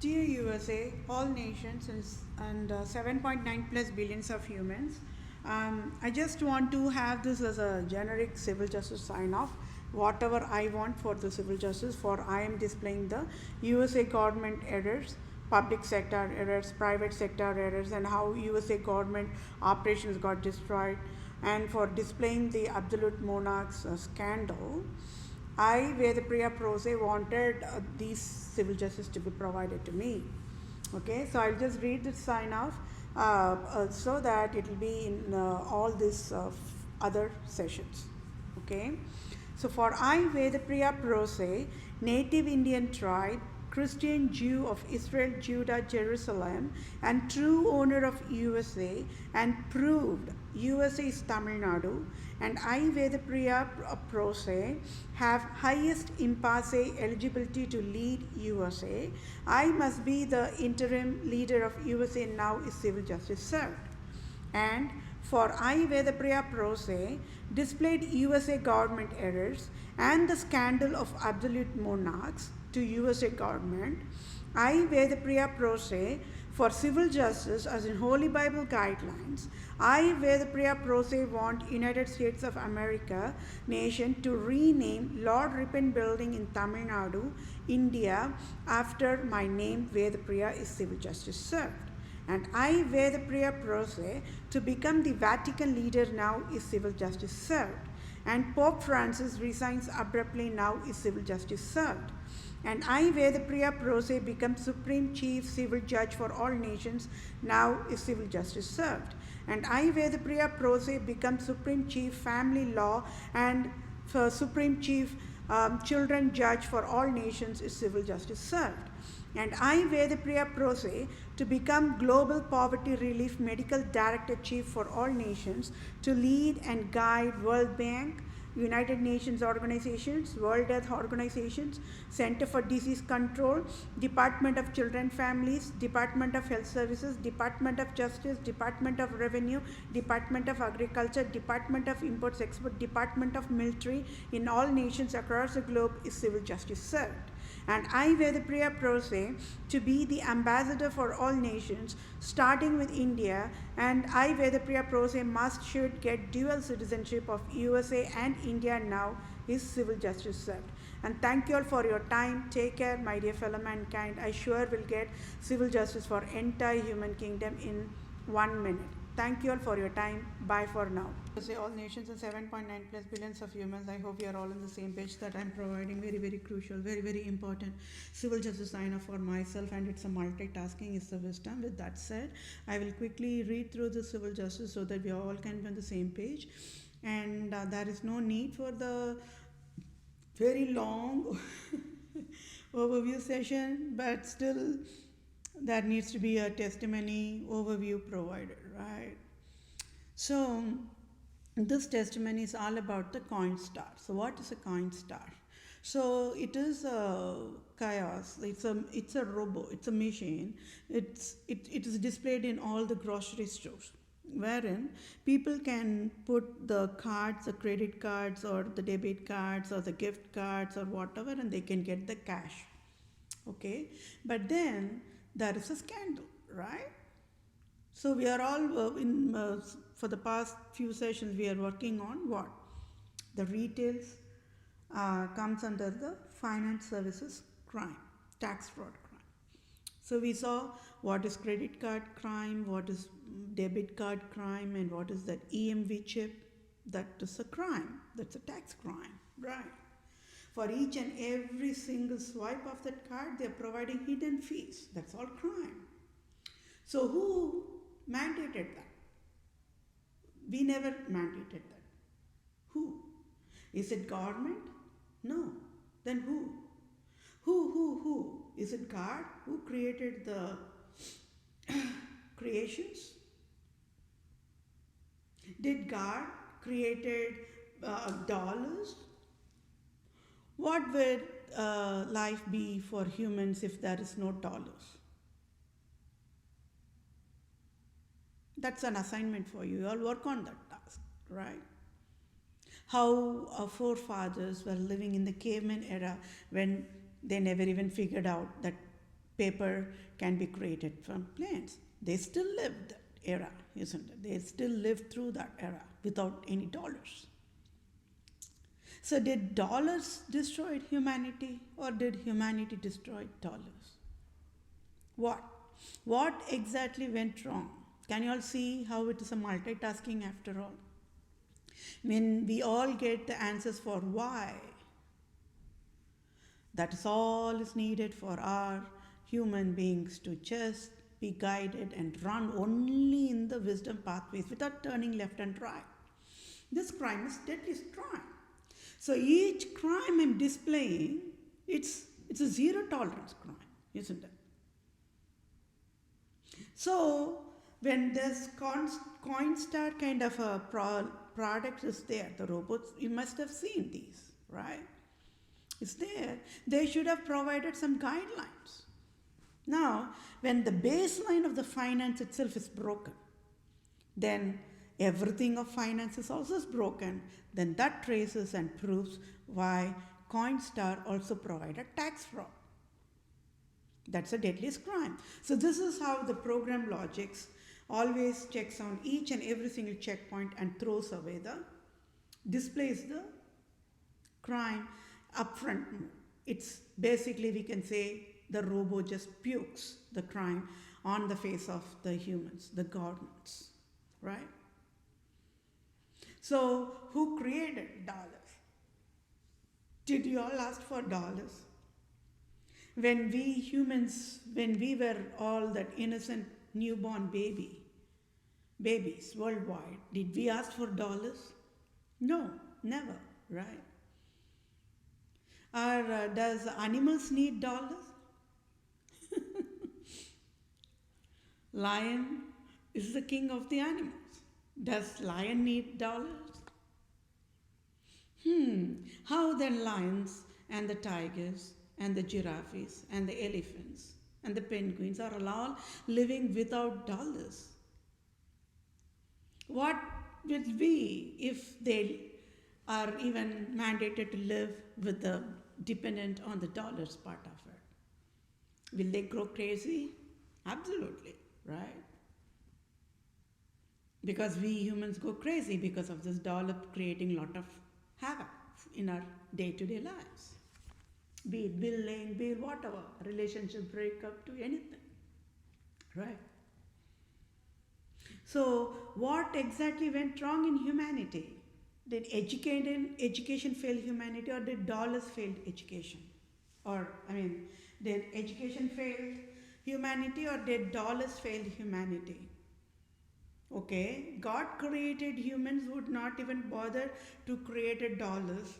Dear USA, all nations, and 7.9 plus billions of humans, I just want to have this as a generic civil justice sign off. Whatever I want for the civil justice, for I am displaying the USA government errors, public sector errors, private sector errors, and how USA government operations got destroyed, and for displaying the Absolute-Monarchs scandal. I, Vethapriya PROSE, wanted these civil justice to be provided to me. Okay, so I'll just read the sign off so that it will be in all these other sessions. Okay, so for I, Vethapriya PROSE, native Indian tribe, Christian Jew of Israel, Judah, Jerusalem, and true owner of USA, and proved USA is Tamil Nadu, and I, Vethapriya PROSE, have highest impasse eligibility to lead USA. I must be the interim leader of USA now is civil justice served. And for I, Vethapriya PROSE, displayed USA government errors and the scandal of Absolute-Monarchs to USA government. I, Vethapriya PROSE, for civil justice as in Holy Bible guidelines. I, Vethapriya PROSE, want United States of America nation to rename Lord Ripon Building in Tamil Nadu, India, after my name, Vethapriya, is civil justice served. And I, Vethapriya PROSE, to become the Vatican leader now is civil justice served. And Pope Francis resigns abruptly now is civil justice served. And I, Vethapriya PROSE, become Supreme Chief Civil Judge for all nations, now is civil justice served. And I, Vethapriya PROSE, become Supreme Chief Family Law and Supreme Chief Children Judge for all nations is civil justice served. And I, Vethapriya PROSE, to become Global Poverty Relief Medical Director Chief for all nations, to lead and guide World Bank, United Nations organizations, World Health Organizations, Center for Disease Control, Department of Children Families, Department of Health Services, Department of Justice, Department of Revenue, Department of Agriculture, Department of Imports Export, Department of Military in all nations across the globe is civil justice served. And I, Vethapriya PROSE, to be the ambassador for all nations, starting with India, and I, Vethapriya PROSE, should get dual citizenship of USA and India now is civil justice served. And thank you all for your time. Take care, my dear fellow mankind. I sure will get civil justice for entire human kingdom in 1 minute. Thank you all for your time. Bye for now. Say all nations and 7.9 plus billions of humans. I hope you are all on the same page that I'm providing very, very crucial, very, very important civil justice sign off for myself, and it's a multitasking, it's the wisdom. With that said, I will quickly read through the civil justice so that we all can be on the same page. And there is no need for the very long overview session, but still there needs to be a testimony overview provided, right? So this testimony is all about the Coinstar. So what is a Coinstar? So it is a chaos. It's a robot. It's a machine. It is displayed in all the grocery stores, wherein people can put the cards, the credit cards or the debit cards or the gift cards or whatever, and they can get the cash. Okay, but then there is a scandal, right? So we are all for the past few sessions we are working on what? The retails comes under the finance services crime, tax fraud crime. So we saw what is credit card crime, what is debit card crime, and what is that EMV chip. That is a crime. That's a tax crime, right? For each and every single swipe of that card, they are providing hidden fees. That's all crime. So who mandated that? We never mandated that. Who? Is it government? No. Then who? Who? Is it God who created the creations? Did God created dollars? What would life be for humans if there is no dollars? That's an assignment for you. You all work on that task, right? How our forefathers were living in the caveman era when they never even figured out that paper can be created from plants. They still lived that era, isn't it? They still lived through that era without any dollars. So did dollars destroy humanity, or did humanity destroy dollars? What? What exactly went wrong? Can you all see how it is a multitasking after all? When we all get the answers for why, that is all is needed for our human beings to just be guided and run only in the wisdom pathways without turning left and right. This crime is deadliest crime. So each crime I'm displaying, it's a zero tolerance crime, isn't it? So when this Coinstar kind of a product is there, the robots, you must have seen these, right? It's there. They should have provided some guidelines. Now, when the baseline of the finance itself is broken, then everything of finance is also broken. Then that traces and proves why Coinstar also provided tax fraud. That's a deadliest crime. So this is how the program logics always checks on each and every single checkpoint and throws away displays the crime upfront. It's basically, we can say, the robo just pukes the crime on the face of the humans, the governments, right? So who created dollars? Did you all ask for dollars? When we humans, when we were all that innocent newborn babies worldwide, did we ask for dollars? No, never, right? Or does animals need dollars? Lion is the king of the animals. Does lion need dollars? How then lions and the tigers and the giraffes and the elephants and the penguins are all living without dollars? What will be if they are even mandated to live with the dependent on the dollars part of it? Will they grow crazy? Absolutely, right? Because we humans go crazy because of this dollar creating a lot of havoc in our day-to-day lives. Be it billing, be it whatever, relationship breakup to anything, right? So what exactly went wrong in humanity? Did education fail humanity, or did dollars fail education? Did education fail humanity, or did dollars fail humanity? Okay, God created humans, would not even bother to create dollars.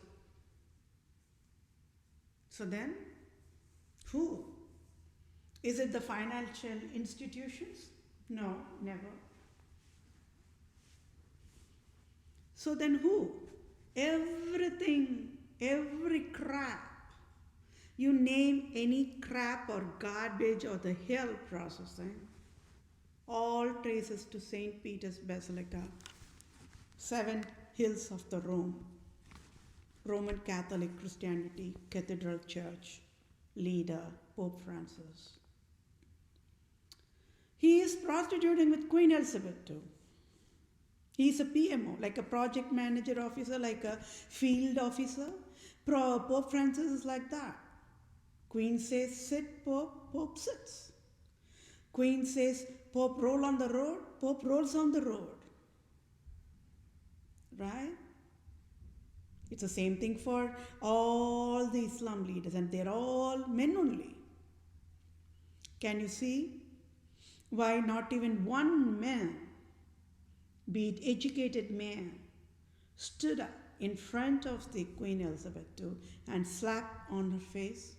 So then, who? Is it the financial institutions? No, never. So then who? Everything, every crap. You name any crap or garbage or the hell processing, all traces to St. Peter's Basilica, 7 hills of the Roman Catholic Christianity, Cathedral Church, leader, Pope Francis. He is prostituting with Queen Elizabeth too. He is a PMO, like a project manager officer, like a field officer. Pope Francis is like that. Queen says sit, Pope sits. Queen says Pope roll on the road, Pope rolls on the road. Right? It's the same thing for all the Islam leaders, and they're all men only. Can you see why not even one man, be it educated man, stood up in front of the Queen Elizabeth II and slapped on her face?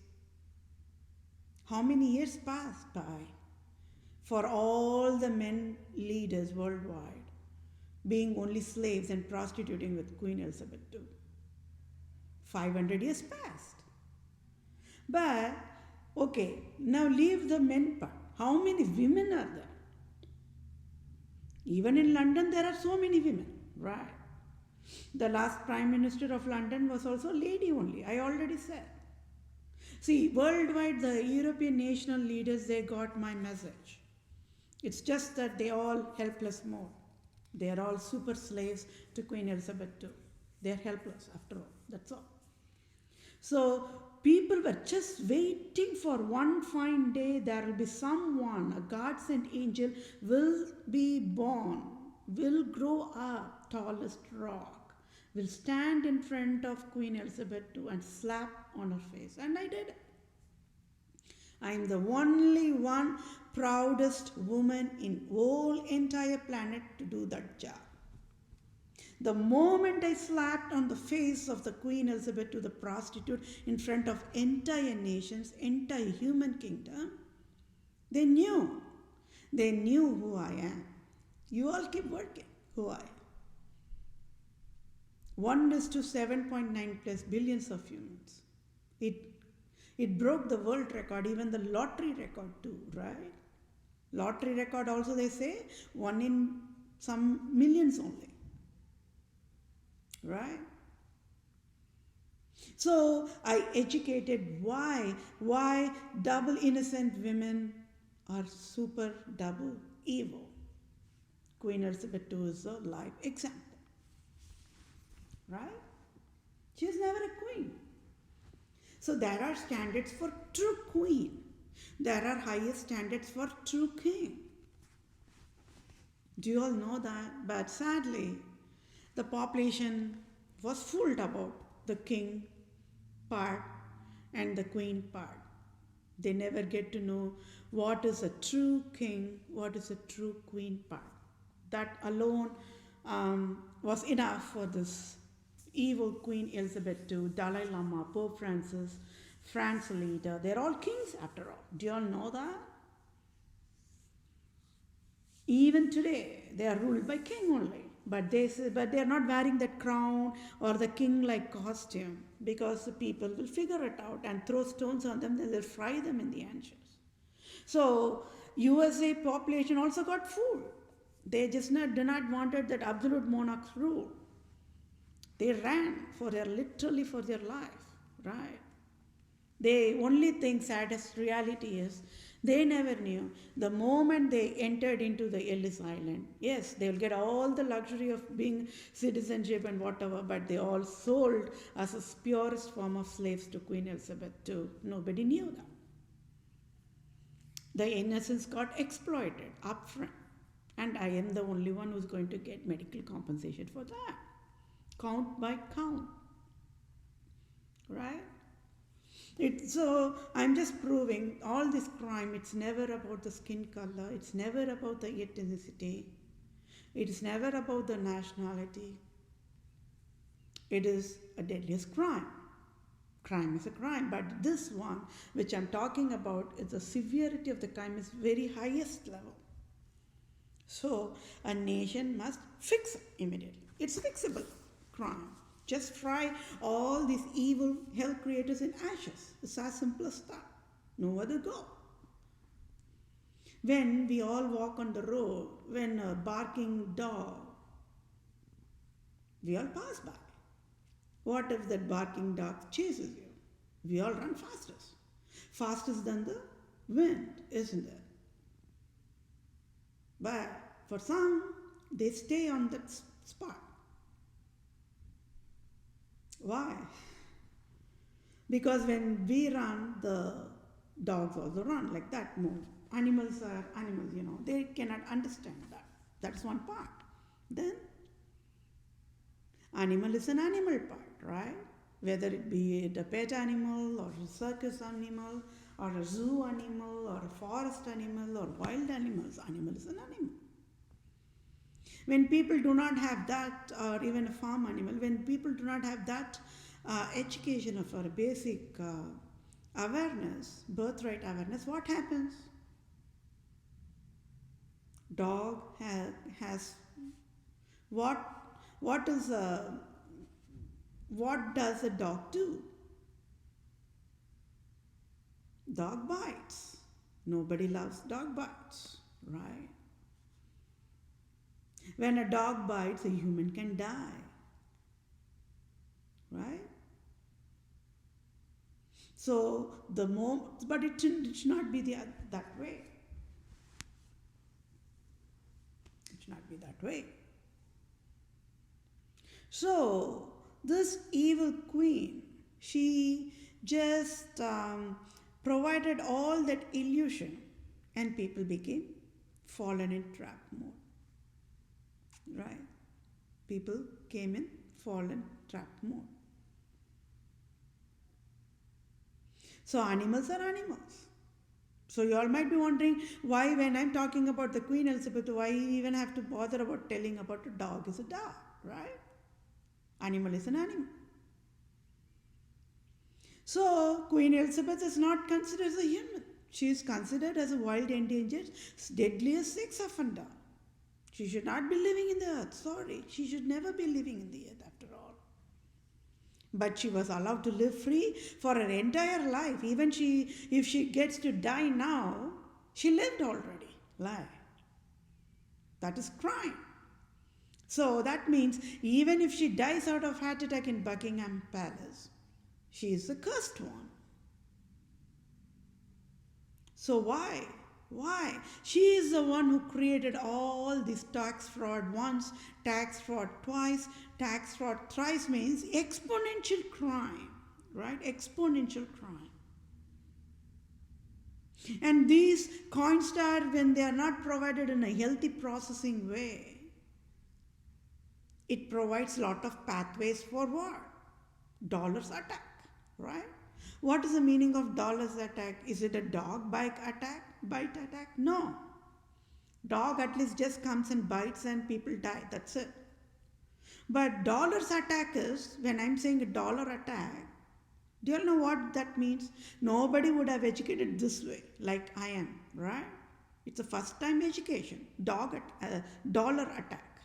How many years passed by for all the men leaders worldwide being only slaves and prostituting with Queen Elizabeth II? 500 years passed. But, okay, now leave the men part. How many women are there? Even in London, there are so many women, right? The last Prime Minister of London was also a lady only, I already said. See, worldwide, the European national leaders, they got my message. It's just that they all helpless more. They are all super slaves to Queen Elizabeth II. They are helpless after all. That's all. So people were just waiting for one fine day there will be someone, a God sent angel, will be born, will grow up, tallest rock, will stand in front of Queen Elizabeth II and slap on her face. And I did. I am the only one proudest woman in whole entire planet to do that job. The moment I slapped on the face of the Queen Elizabeth II, the prostitute, in front of entire nations, entire human kingdom, they knew who I am. You all keep working who I am. 1:7.9 plus billions of humans. It broke the world record, even the lottery record too, right? Lottery record also they say 1 in some millions only. Right? So I educated why double innocent women are super double evil. Queen Elizabeth II is a live example. Right? She was never a queen. So there are standards for true queen. There are highest standards for true king. Do you all know that? But sadly, the population was fooled about the king part and the queen part. They never get to know what is a true king, what is a true queen part. That alone was enough for this evil Queen Elizabeth II, Dalai Lama, Pope Francis, France leader. They're all kings after all. Do you all know that? Even today, they are ruled by king only. But they are not wearing that crown or the king-like costume because the people will figure it out and throw stones on them, then they'll fry them in the ashes. So USA population also got fooled. They just do not wanted that absolute monarchs rule. They ran literally for their life, right? They only think saddest reality is they never knew the moment they entered into the Ellis Island. Yes, they will get all the luxury of being citizenship and whatever, but they all sold as a purest form of slaves to Queen Elizabeth II. Nobody knew that. The innocents got exploited upfront, and I am the only one who's going to get medical compensation for that. Count by count, right? So I'm just proving all this crime, it's never about the skin color, it's never about the ethnicity, it's never about the nationality. It is a deadliest crime. Crime is a crime, but this one, which I'm talking about, is the severity of the crime is very highest level. So a nation must fix it immediately. It's fixable crime. Just fry all these evil hell creators in ashes. It's as simple as that. No other go. When we all walk on the road, when a barking dog, we all pass by. What if that barking dog chases you? We all run fastest. Fastest than the wind, isn't it? But for some, they stay on that spot. Why? Because when we run, the dogs also run like that, move. Animals are animals, they cannot understand that. That's one part. Then, animal is an animal part, right? Whether it be a pet animal or a circus animal or a zoo animal or a forest animal or wild animals, animal is an animal. When people do not have that, or even a farm animal, when people do not have that education of a basic awareness, birthright awareness, what happens? Dog has what does a dog do? Dog bites. Nobody loves dog bites, right? When a dog bites, a human can die. Right? So but it should not be that way. It should not be that way. So this evil queen, she just provided all that illusion, and people became fallen in trap mode. Right? People came in fallen trap mode. So animals are animals. So you all might be wondering why, when I'm talking about the Queen Elizabeth, why even have to bother about telling about a dog is a dog, right? Animal is an animal. So Queen Elizabeth is not considered as a human. She is considered as a wild, endangered, deadliest sex offender. She should not be living in the earth. Sorry, she should never be living in the earth after all. But she was allowed to live free for her entire life. Even if she gets to die now, she lived already. Lie. That is crime. So that means even if she dies out of heart attack in Buckingham Palace, she is the cursed one. So why? Why? She is the one who created all this tax fraud once, tax fraud twice, tax fraud thrice, means exponential crime, right? Exponential crime. And these Coinstar, when they are not provided in a healthy processing way, it provides a lot of pathways for what? Dollars attack, right? What is the meaning of dollars attack? Is it a dog bite attack? No. Dog at least just comes and bites and people die. That's it. But dollars attack is, when I'm saying a dollar attack, do you all know what that means? Nobody would have educated this way, like I am, right? It's a first time education. Dollar attack,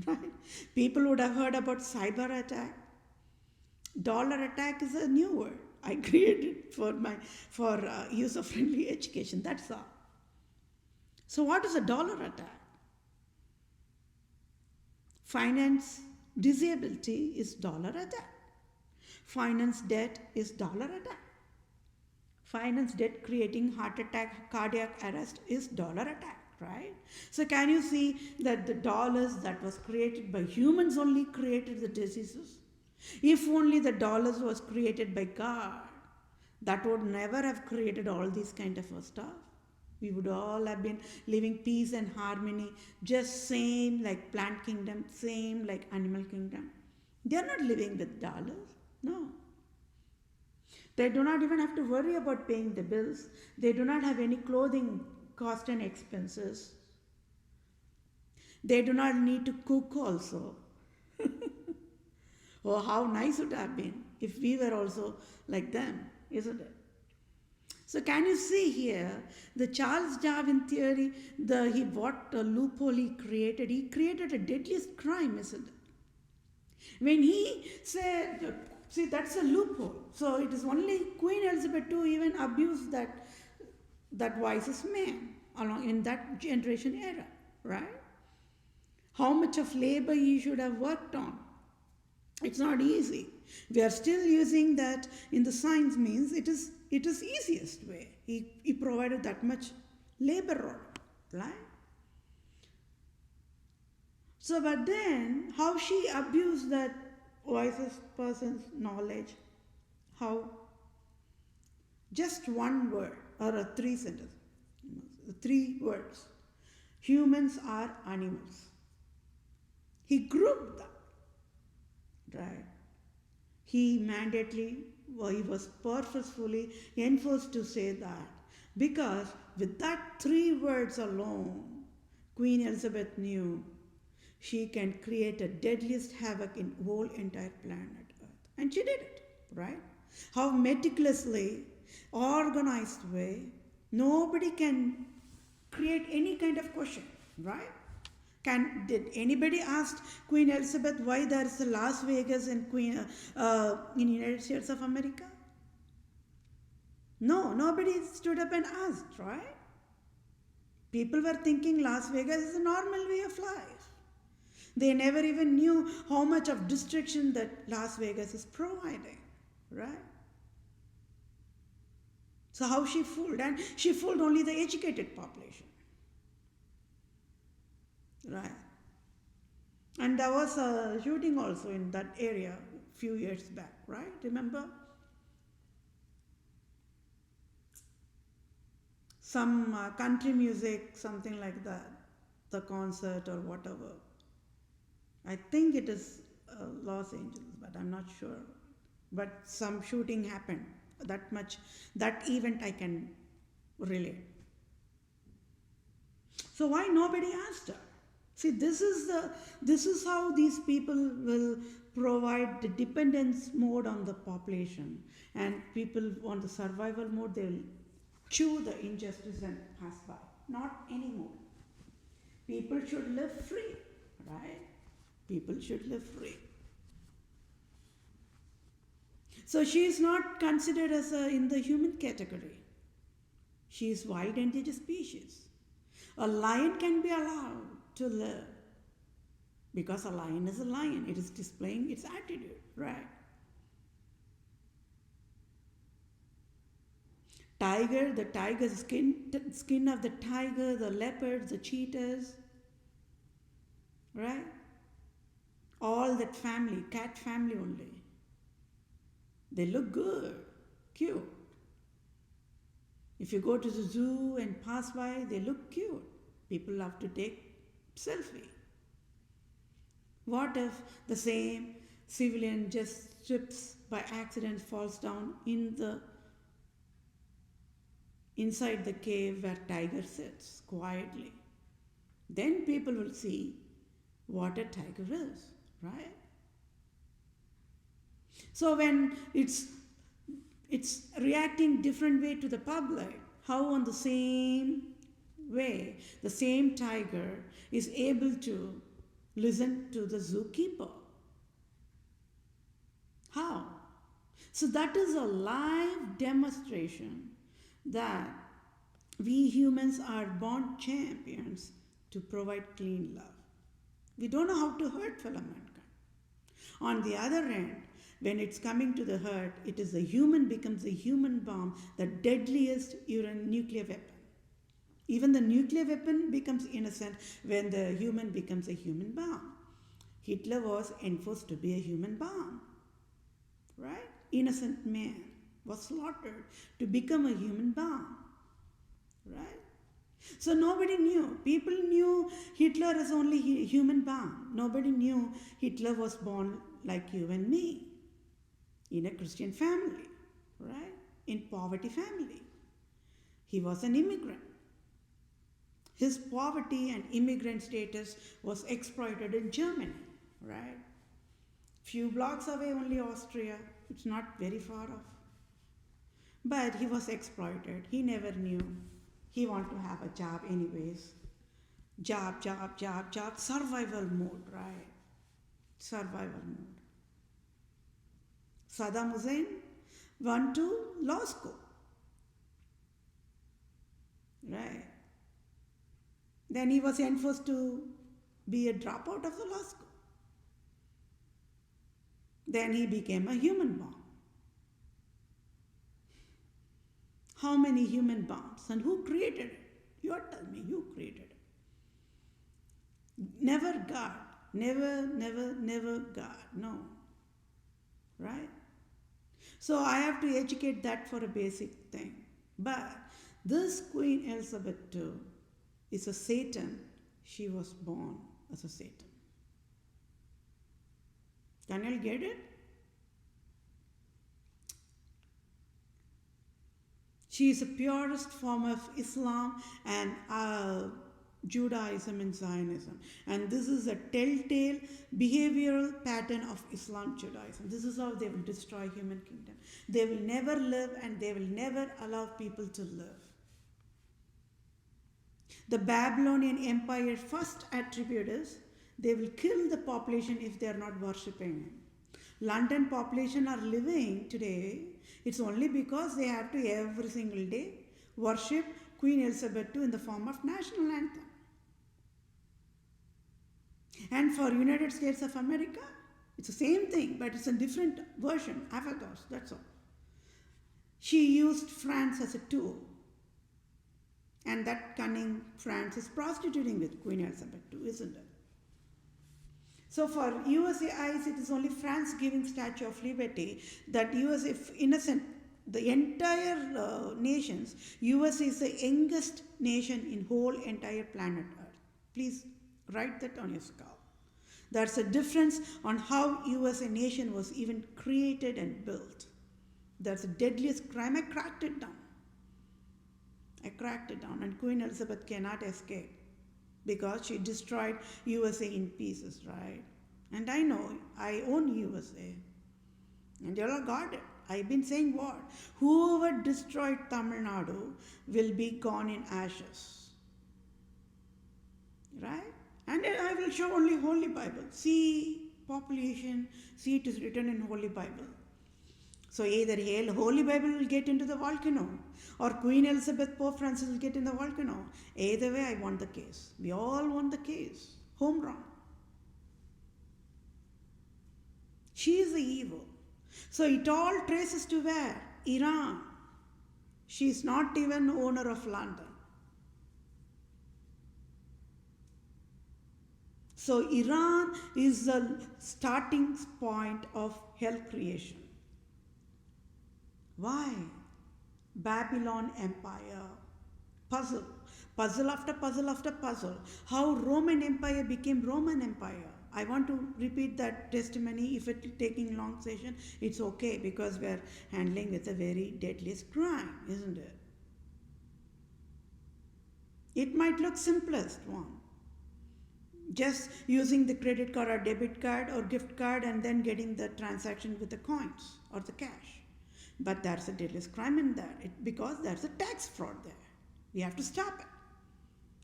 right? People would have heard about cyber attack. Dollar attack is a new word I created for user-friendly education. That's all. So what is a dollar attack? Finance disability is dollar attack. Finance debt is dollar attack. Finance debt creating heart attack, cardiac arrest is dollar attack, right? So can you see that the dollars that was created by humans only created the diseases? If only the dollars was created by God, that would never have created all these kind of stuff. We would all have been living peace and harmony, just same like plant kingdom, same like animal kingdom. They are not living with dollars, no. They do not even have to worry about paying the bills. They do not have any clothing cost and expenses. They do not need to cook also. Oh, how nice it would have been if we were also like them, isn't it? So can you see here, the Charles Darwin theory, what a loophole he created a deadliest crime, isn't it? When he said, see, that's a loophole. So it is only Queen Elizabeth II even abused that wisest man along in that generation era, right? How much of labor he should have worked on. It's not easy. We are still using that in the science, means it is easiest way. He provided that much labor, right? So, but then how she abused that wisest person's knowledge? How? Just one word or a 3 sentence, 3 words. Humans are animals. He grouped that. Right. He was purposefully enforced to say that, because with that 3 words alone, Queen Elizabeth knew she can create a deadliest havoc in whole entire planet Earth. And she did it, right? How meticulously, organized way, nobody can create any kind of question, right? Did anybody ask Queen Elizabeth why there is a Las Vegas in United States of America? No, nobody stood up and asked, right? People were thinking Las Vegas is a normal way of life. They never even knew how much of distraction that Las Vegas is providing, right? So how she fooled? And she fooled only the educated population. Right. And there was a shooting also in that area a few years back, right? Remember? Some country music, something like that, the concert or whatever. I think it is Los Angeles, but I'm not sure. But some shooting happened. That much, that event I can relate. So why nobody asked her? See, this is how these people will provide the dependence mode on the population, and people on the survival mode, they will chew the injustice and pass by. Not anymore. People should live free, right? People should live free. So she is not considered as in the human category. She is wild endangered species. A lion can be allowed to live because a lion is a lion. It is displaying its attitude, right? Tiger, the tiger's skin of the tiger, the leopards, the cheetahs, right? All that family, cat family only. They look good, cute. If you go to the zoo and pass by, they look cute. People love to take selfie. What if the same civilian just trips by accident, falls down inside the cave where tiger sits quietly? Then people will see what a tiger is, right? So when it's reacting different way to the public, how on the same way the same tiger is able to listen to the zookeeper? How? So that is a live demonstration that we humans are born champions to provide clean love. We don't know how to hurt fellow mankind. On the other hand, when it's coming to the hurt, it is the human becomes a human bomb, the deadliest nuclear weapon. Even the nuclear weapon becomes innocent when the human becomes a human bomb. Hitler was enforced to be a human bomb, right? Innocent man was slaughtered to become a human bomb, right? So nobody knew. People knew Hitler is only a human bomb. Nobody knew Hitler was born like you and me, in a Christian family, right? In poverty family. He was an immigrant. His poverty and immigrant status was exploited in Germany, right? Few blocks away only Austria. It's not very far off. But he was exploited. He never knew. He wanted to have a job anyways. Job, survival mode, right? Survival mode. Saddam Hussein went to law school, right? Then he was enforced to be a dropout of the law school. Then he became a human bomb. How many human bombs? And who created it? You tell me, who created it? Never God. Never God. No. Right? So I have to educate that for a basic thing. But this Queen Elizabeth II is a Satan. She was born as a Satan. Can you get it? She is the purest form of Islam and Judaism and Zionism. And this is a telltale behavioral pattern of Islam, Judaism. This is how they will destroy human kingdom. They will never live and they will never allow people to live. The Babylonian Empire first attribute is they will kill the population if they are not worshipping him. London population are living today, it's only because they have to every single day worship Queen Elizabeth II in the form of national anthem. And for United States of America, it's the same thing, but it's a different version, avatars, that's all. She used France as a tool. And that cunning France is prostituting with Queen Elizabeth too, isn't it? So for USA eyes, it is only France giving Statue of Liberty that US, if innocent, the entire nations, US is the youngest nation in whole entire planet Earth. Please write that on your skull. There's a difference on how USA nation was even created and built. That's the deadliest crime. I cracked it down. And Queen Elizabeth cannot escape because she destroyed USA in pieces, right? And I know, I own USA. And you all got it. I've been saying what? Whoever destroyed Tamil Nadu will be gone in ashes. Right? And I will show only Holy Bible. See population, see it is written in Holy Bible. So either Holy Bible will get into the volcano or Queen Elizabeth, Pope Francis will get in the volcano. Either way, I won the case. We all won the case. Home run. She is the evil. So it all traces to where? Iran. She is not even owner of London. So Iran is the starting point of hell creation. Why? Babylon Empire. Puzzle. Puzzle after puzzle after puzzle. How Roman Empire became Roman Empire. I want to repeat that testimony. If it's taking long session, it's okay because we're handling with a very deadliest crime, isn't it? It might look simplest one. Just using the credit card or debit card or gift card and then getting the transaction with the coins or the cash. But there's a deadliest crime in that because there's a tax fraud there. We have to stop it.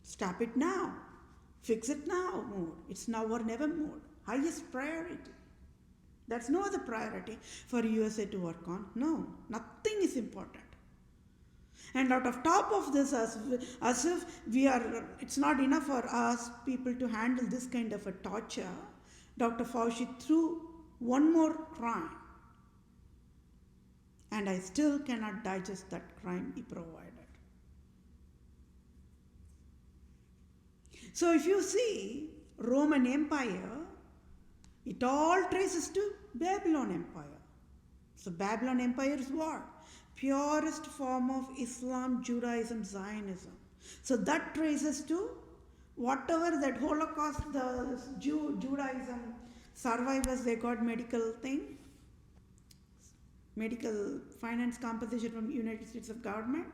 Stop it now. Fix it now mode. It's now or never mode. Highest priority. There's no other priority for USA to work on. No, nothing is important. And out of top of this, as if it's not enough for us people to handle this kind of a torture, Dr. Fauci threw one more crime. And I still cannot digest that crime he provided. So if you see Roman Empire, it all traces to Babylon Empire. So Babylon Empire is what? Purest form of Islam, Judaism, Zionism. So that traces to whatever that Holocaust, the Judaism survivors, they got medical thing, medical finance compensation from United States of government.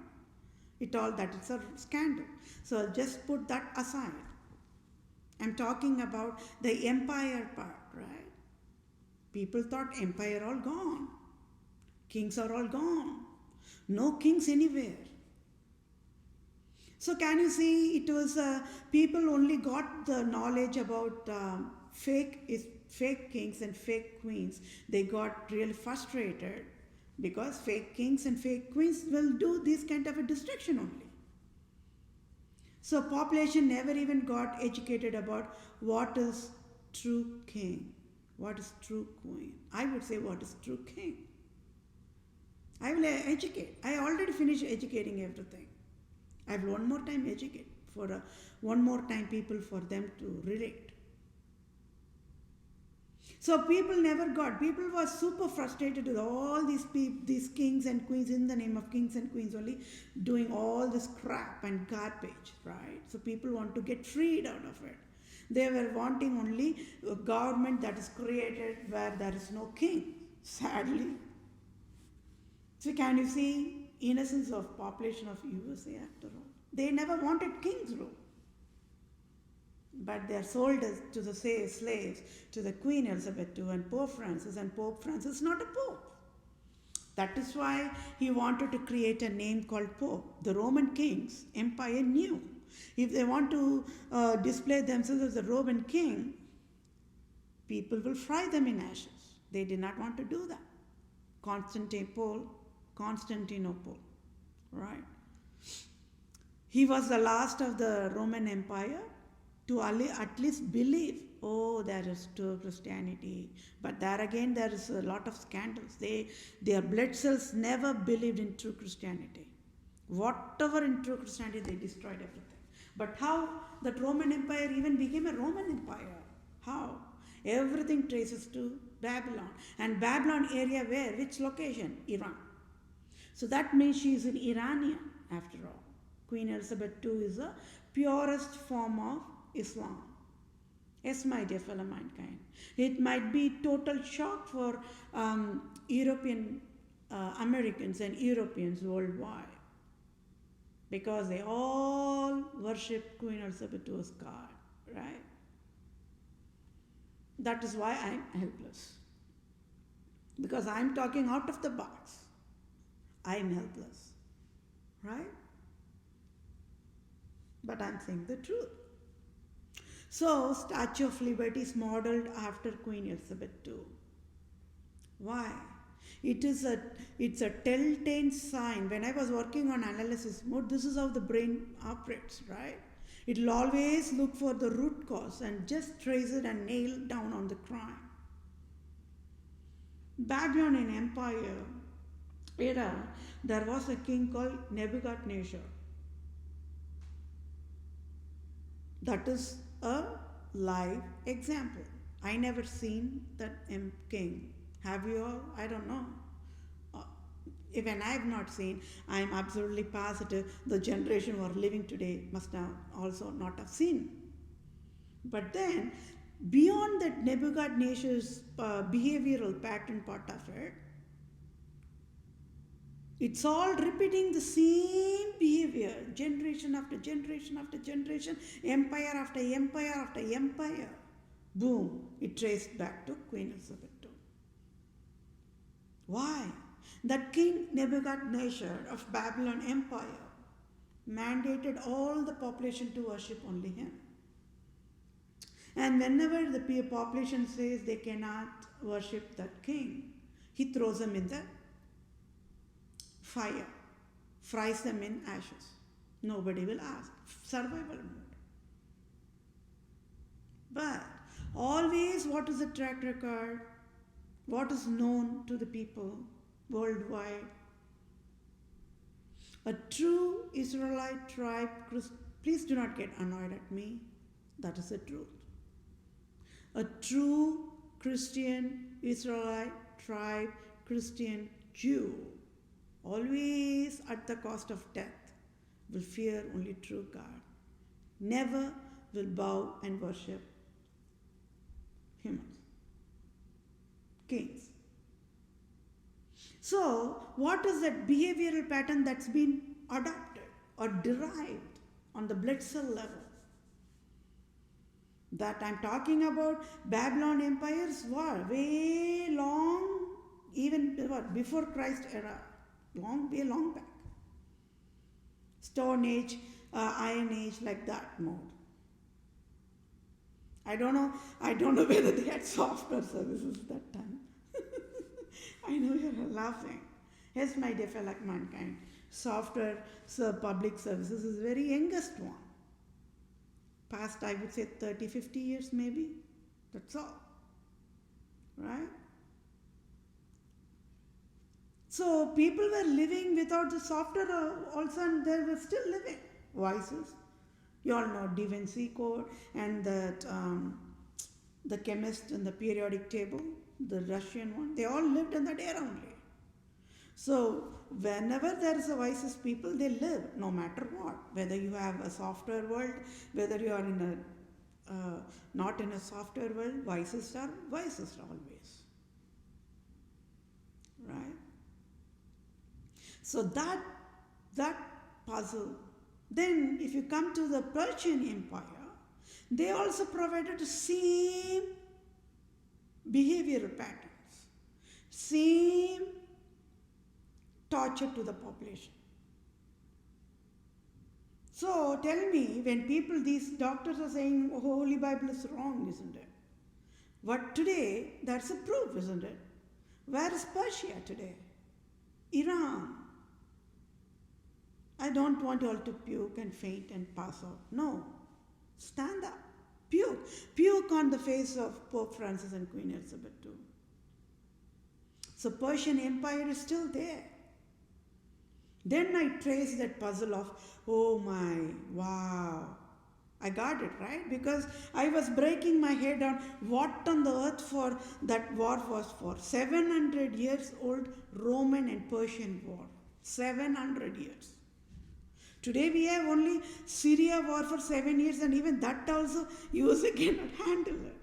It all that, it's a scandal. So just put that aside. I'm talking about the empire part, right? People thought empire all gone. Kings are all gone. No kings anywhere. So can you see it was people only got the knowledge about fake kings and fake queens. They got really frustrated because fake kings and fake queens will do this kind of a destruction only. So population never even got educated about what is true king, what is true queen. I would say what is true king. I will educate. I already finished educating everything. I will one more time educate for one more time people for them to relate. So people were super frustrated with all these kings and queens in the name of kings and queens only doing all this crap and garbage, right? So people want to get freed out of it. They were wanting only a government that is created where there is no king, sadly. So can you see innocence of population of USA after all? They never wanted king's rule. But they are sold to the slaves to the Queen Elizabeth II and Pope Francis, and Pope Francis is not a pope. That is why he wanted to create a name called Pope. The Roman kings, empire knew. If they want to display themselves as a Roman king, people will fry them in ashes. They did not want to do that. Constantinople, right? He was the last of the Roman Empire. to at least believe, oh, there is true Christianity. But there again, there is a lot of scandals. Their blood cells never believed in true Christianity. Whatever in true Christianity, they destroyed everything. But how that Roman Empire even became a Roman Empire? How? Everything traces to Babylon. And Babylon area where? Which location? Iran. So that means she is an Iranian after all. Queen Elizabeth II is the purest form of Islam. Yes, my dear fellow mankind. It might be total shock for European Americans and Europeans worldwide, because they all worship Queen Elizabeth II as God, right? That is why I'm helpless. Because I'm talking out of the box. I'm helpless, right? But I'm saying the truth. So, Statue of Liberty is modeled after Queen Elizabeth II. Why? It's a telltale sign. When I was working on analysis mode, this is how the brain operates, right? It will always look for the root cause and just trace it and nail down on the crime. Babylonian Empire era, there was a king called Nebuchadnezzar. That is a live example. I never seen that king. Have you all? I don't know. Even I have not seen, I am absolutely positive the generation who are living today must now also not have seen. But then, beyond that Nebuchadnezzar's behavioral pattern part of it, it's all repeating the same behavior, generation after generation after generation, empire after empire after empire. Boom, it traced back to Queen Elizabeth II. Why? That King Nebuchadnezzar of Babylon Empire mandated all the population to worship only him. And whenever the population says they cannot worship that king, he throws them in the fire, fries them in ashes. Nobody will ask. Survival mode. But always, what is the track record? What is known to the people worldwide? A true Israelite tribe, please do not get annoyed at me, that is the truth. A true Christian Israelite tribe, Christian Jew, always at the cost of death, will fear only true God. Never will bow and worship humans, kings. So, what is that behavioral pattern that's been adopted or derived on the blood cell level? That I'm talking about, Babylon empires were way long, even before Christ era, way long back. Stone Age, Iron Age, like that mode. I don't know whether they had software services that time. I know you're laughing. Yes, my dear fellow mankind, software public services is the very youngest one. Past, I would say 30, 50 years maybe. That's all. Right? So people were living without the software also, and they were still living. Voices. You all know Da Vinci Code and that the chemist and the periodic table, the Russian one. They all lived in that era only. So whenever there is a wisest people, they live no matter what. Whether you have a software world, whether you are in a not in a software world, wisest are wisest always. Right? So that puzzle. Then if you come to the Persian Empire, they also provided the same behavioral patterns, same torture to the population. So tell me, when these doctors are saying Holy Bible is wrong, isn't it? But today, that's a proof, isn't it? Where is Persia today? Iran. I don't want you all to puke and faint and pass out. No. Stand up. Puke on the face of Pope Francis and Queen Elizabeth too. So Persian Empire is still there. Then I traced that puzzle of, oh my, wow. I got it, right? Because I was breaking my head on what on the earth for that war was for. 700 years old Roman and Persian war. 700 years. Today we have only Syria war for 7 years, and even that also USA cannot handle it.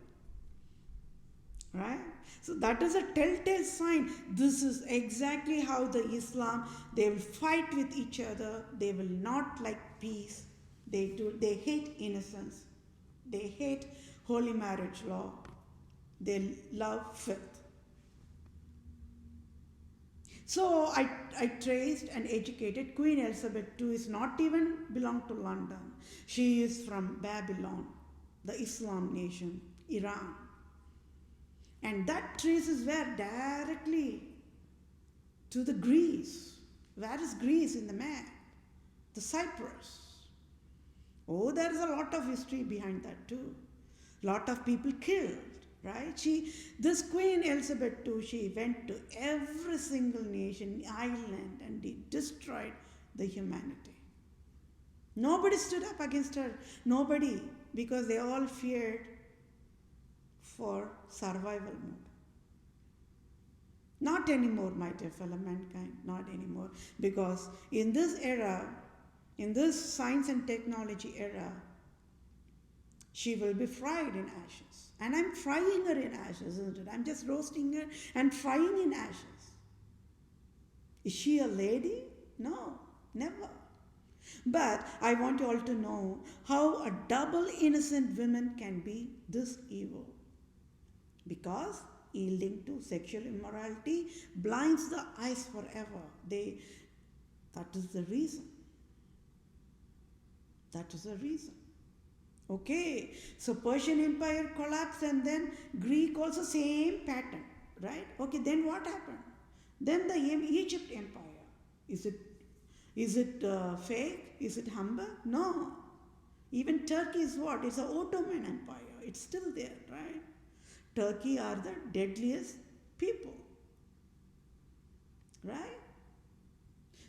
Right? So that is a telltale sign. This is exactly how the Islam, they will fight with each other. They will not like peace. They hate innocence. They hate holy marriage law. They love filth. So I traced and educated. Queen Elizabeth II is not even belong to London. She is from Babylon, the Islam nation, Iran. And that traces where directly to the Greece. Where is Greece in the map? The Cyprus. Oh, there is a lot of history behind that too. Lot of people killed, right? This Queen Elizabeth II, she went to every single nation, island, and destroyed the humanity. Nobody stood up against her. Nobody, because they all feared for survival mode. Not anymore, my dear fellow mankind, not anymore. Because in this era, in this science and technology era, she will be fried in ashes. And I'm frying her in ashes, isn't it? I'm just roasting her and frying in ashes. Is she a lady? No, never. But I want you all to know how a double innocent woman can be this evil. Because yielding to sexual immorality blinds the eyes forever. That is the reason. That is the reason. Okay, so Persian Empire collapsed, and then Greek also same pattern, right? Okay, then what happened? Then the Egypt Empire. Is it fake? Is it humble? No. Even Turkey is what? It's an Ottoman Empire. It's still there, right? Turkey are the deadliest people, right?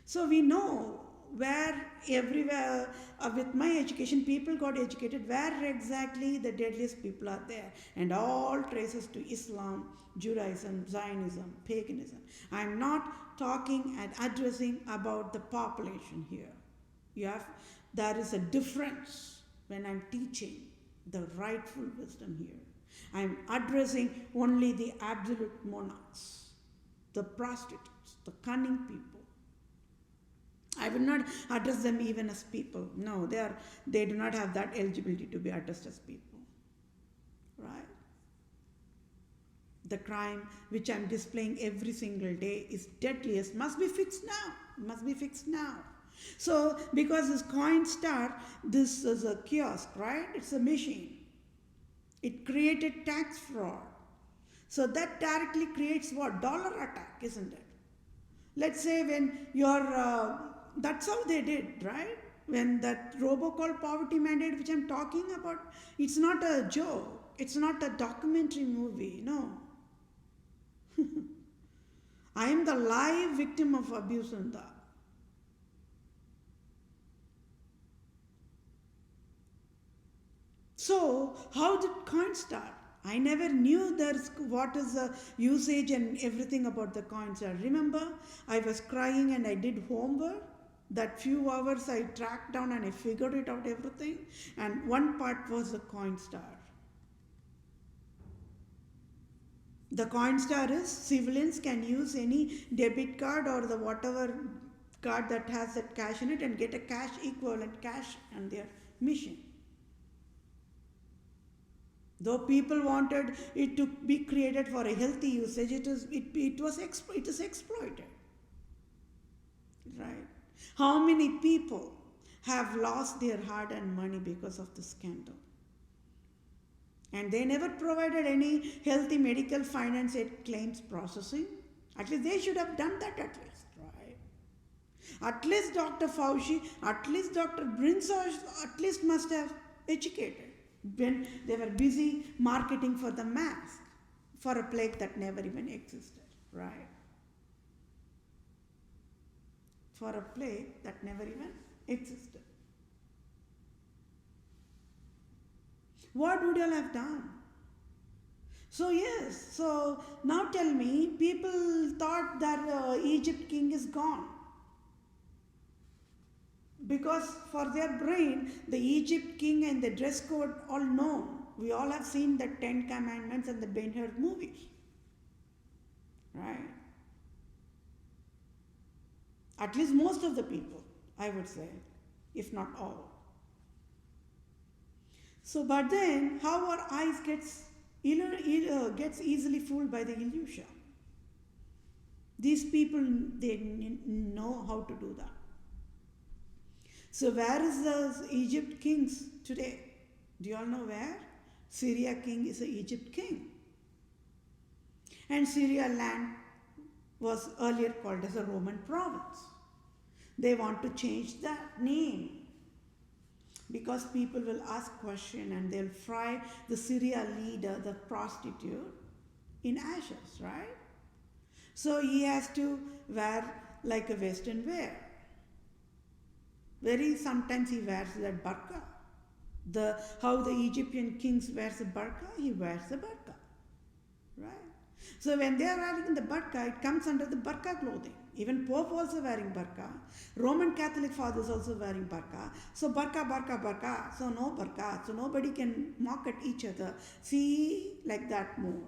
So we know where everywhere, with my education, people got educated where exactly the deadliest people are there, and all traces to Islam, Judaism, Zionism, paganism. I'm not talking and addressing about the population here. There is a difference when I'm teaching the rightful wisdom here. I'm addressing only the absolute monarchs, the prostitutes, the cunning people. I will not address them even as people. No, they do not have that eligibility to be addressed as people. Right? The crime which I'm displaying every single day is deadliest, must be fixed now. Must be fixed now. So, because this Coinstar, this is a kiosk, right? It's a machine. It created tax fraud. So that directly creates what? Dollar attack, isn't it? Let's say when that's how they did, right? When that robocall poverty mandate, which I'm talking about, it's not a joke. It's not a documentary movie, no. I am the live victim of abuse in that. So, how did coin start? I never knew what is the usage and everything about the coins. Remember, I was crying and I did homework. That few hours I tracked down and I figured it out everything. And one part was the Coinstar. The Coinstar is civilians can use any debit card or the whatever card that has that cash in it and get a cash equivalent cash on their mission. Though people wanted it to be created for a healthy usage, it is exploited. Right? How many people have lost their hard-earned money because of the scandal? And they never provided any healthy medical finance aid claims processing. At least they should have done that at least, right? At least Dr. Fauci, at least Dr. Brinzosh, at least must have educated. when they were busy marketing for the mask, for a plague that never even existed, right? For a plague that never even existed. What would you all have done? So yes, so now tell me, people thought that Egypt king is gone. Because for their brain, the Egypt king and the dress code all known. We all have seen the 10 Commandments and the Ben-Hur movies. Right? At least most of the people, I would say, if not all. So, but then, how our eyes gets easily fooled by the illusion. These people, they know how to do that. So where is the Egypt kings today? Do you all know where? Syria king is an Egypt king. And Syria land was earlier called as a Roman province. They want to change that name because people will ask question and they'll fry the Syria leader, the prostitute, in ashes, right? So he has to wear like a Western wear. Sometimes he wears that burqa. How the Egyptian kings wears a burqa, he wears a burqa, right? So when they are wearing the burqa, it comes under the burqa clothing. Even Pope also wearing burqa. Roman Catholic fathers also wearing burqa. So burqa, burqa, burqa. So no burqa. So nobody can mock at each other. See, like that more.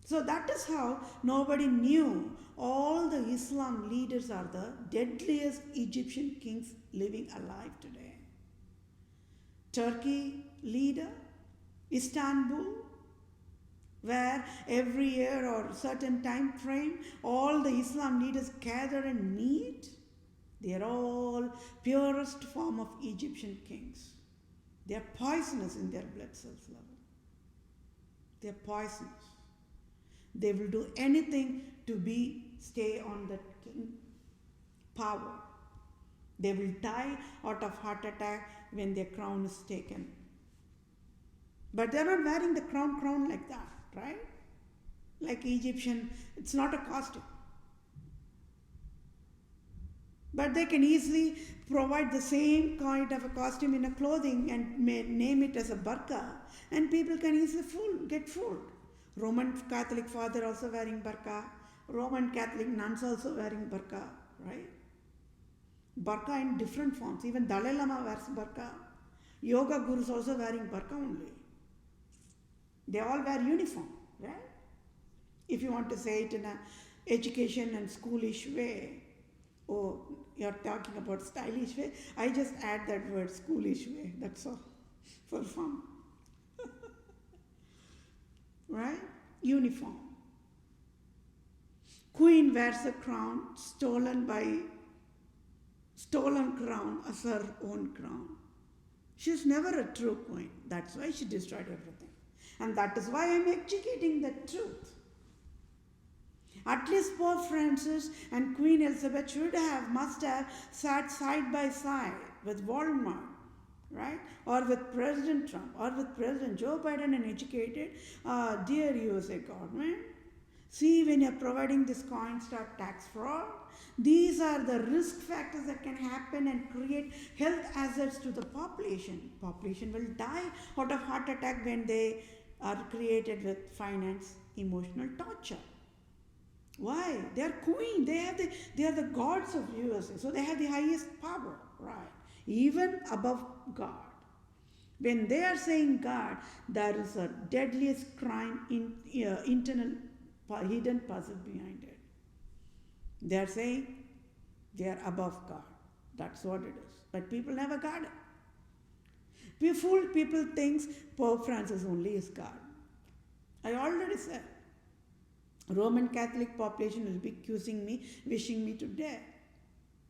So that is how nobody knew all the Islam leaders are the deadliest Egyptian kings living alive today. Turkey leader, Istanbul, where every year or certain time frame, all the Islam leaders gather and meet. They are all purest form of Egyptian kings. They are poisonous in their blood cells level. They are poisonous. They will do anything to stay on that king power. They will die out of heart attack when their crown is taken. But they are not wearing the crown like that, right? Like Egyptian, it's not a costume. But they can easily provide the same kind of a costume in a clothing and name it as a burqa, and people can easily get fooled. Roman Catholic father also wearing burqa, Roman Catholic nuns also wearing burqa, right? Burqa in different forms. Even Dalai Lama wears burqa. Yoga gurus also wearing burqa only. They all wear uniform, right? If you want to say it in an education and schoolish way, or you're talking about stylish way, I just add that word schoolish way, that's all, for fun. Right? Uniform. Queen wears a crown, stolen crown as her own crown. She's never a true queen. That's why she destroyed everything. And that is why I'm educating the truth. At least Pope Francis and Queen Elizabeth must have sat side by side with Walmart, right? Or with President Trump, or with President Joe Biden and educated, dear USA government, see, when you're providing this Coinstar tax fraud, these are the risk factors that can happen and create health hazards to the population. Population will die out of heart attack when they are created with finance, emotional torture. Why? They are queen. They are the gods of USA. So they have the highest power, right? Even above God. When they are saying God, there is a deadliest crime internal hidden puzzle behind it. They are saying they are above God. That's what it is. But people never got it. People think Pope Francis only is God. I already said. Roman Catholic population will be accusing me, wishing me to death.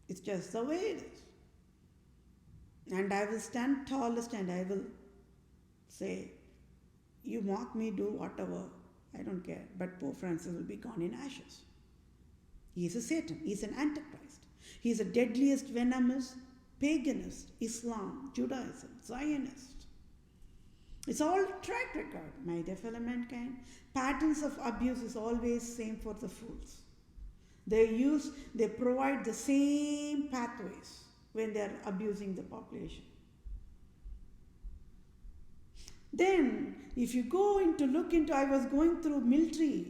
It's just the way it is. And I will stand tallest and I will say, you mock me, do whatever, I don't care. But Pope Francis will be gone in ashes. He is a Satan. He is an Antichrist. He is a deadliest, venomous, paganist, Islam, Judaism, Zionist. It's all track record. My dear fellow mankind, patterns of abuse is always same for the fools. They provide the same pathways when they are abusing the population. Then, if you go into look into, I was going through military,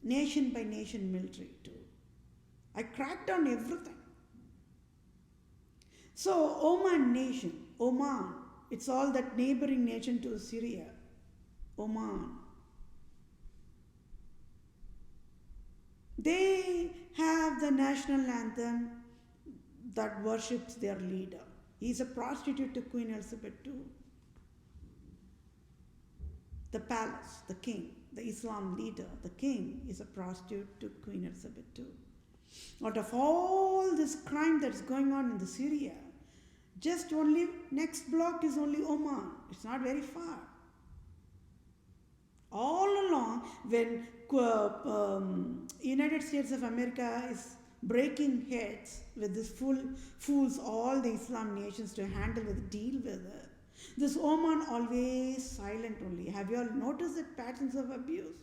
nation by nation military too. I cracked down everything. So, Oman nation, Oman, it's all that neighboring nation to Syria, Oman. They have the national anthem that worships their leader. He's a prostitute to Queen Elizabeth II. The palace, the king, the Islam leader, the king is a prostitute to Queen Elizabeth II. Out of all this crime that's going on in the Syria, just only next block is only Oman. It's not very far. All along, when United States of America is breaking heads with these fools, all the Islam nations to handle with, deal with it, this Oman always silent only. Have you all noticed the patterns of abuse?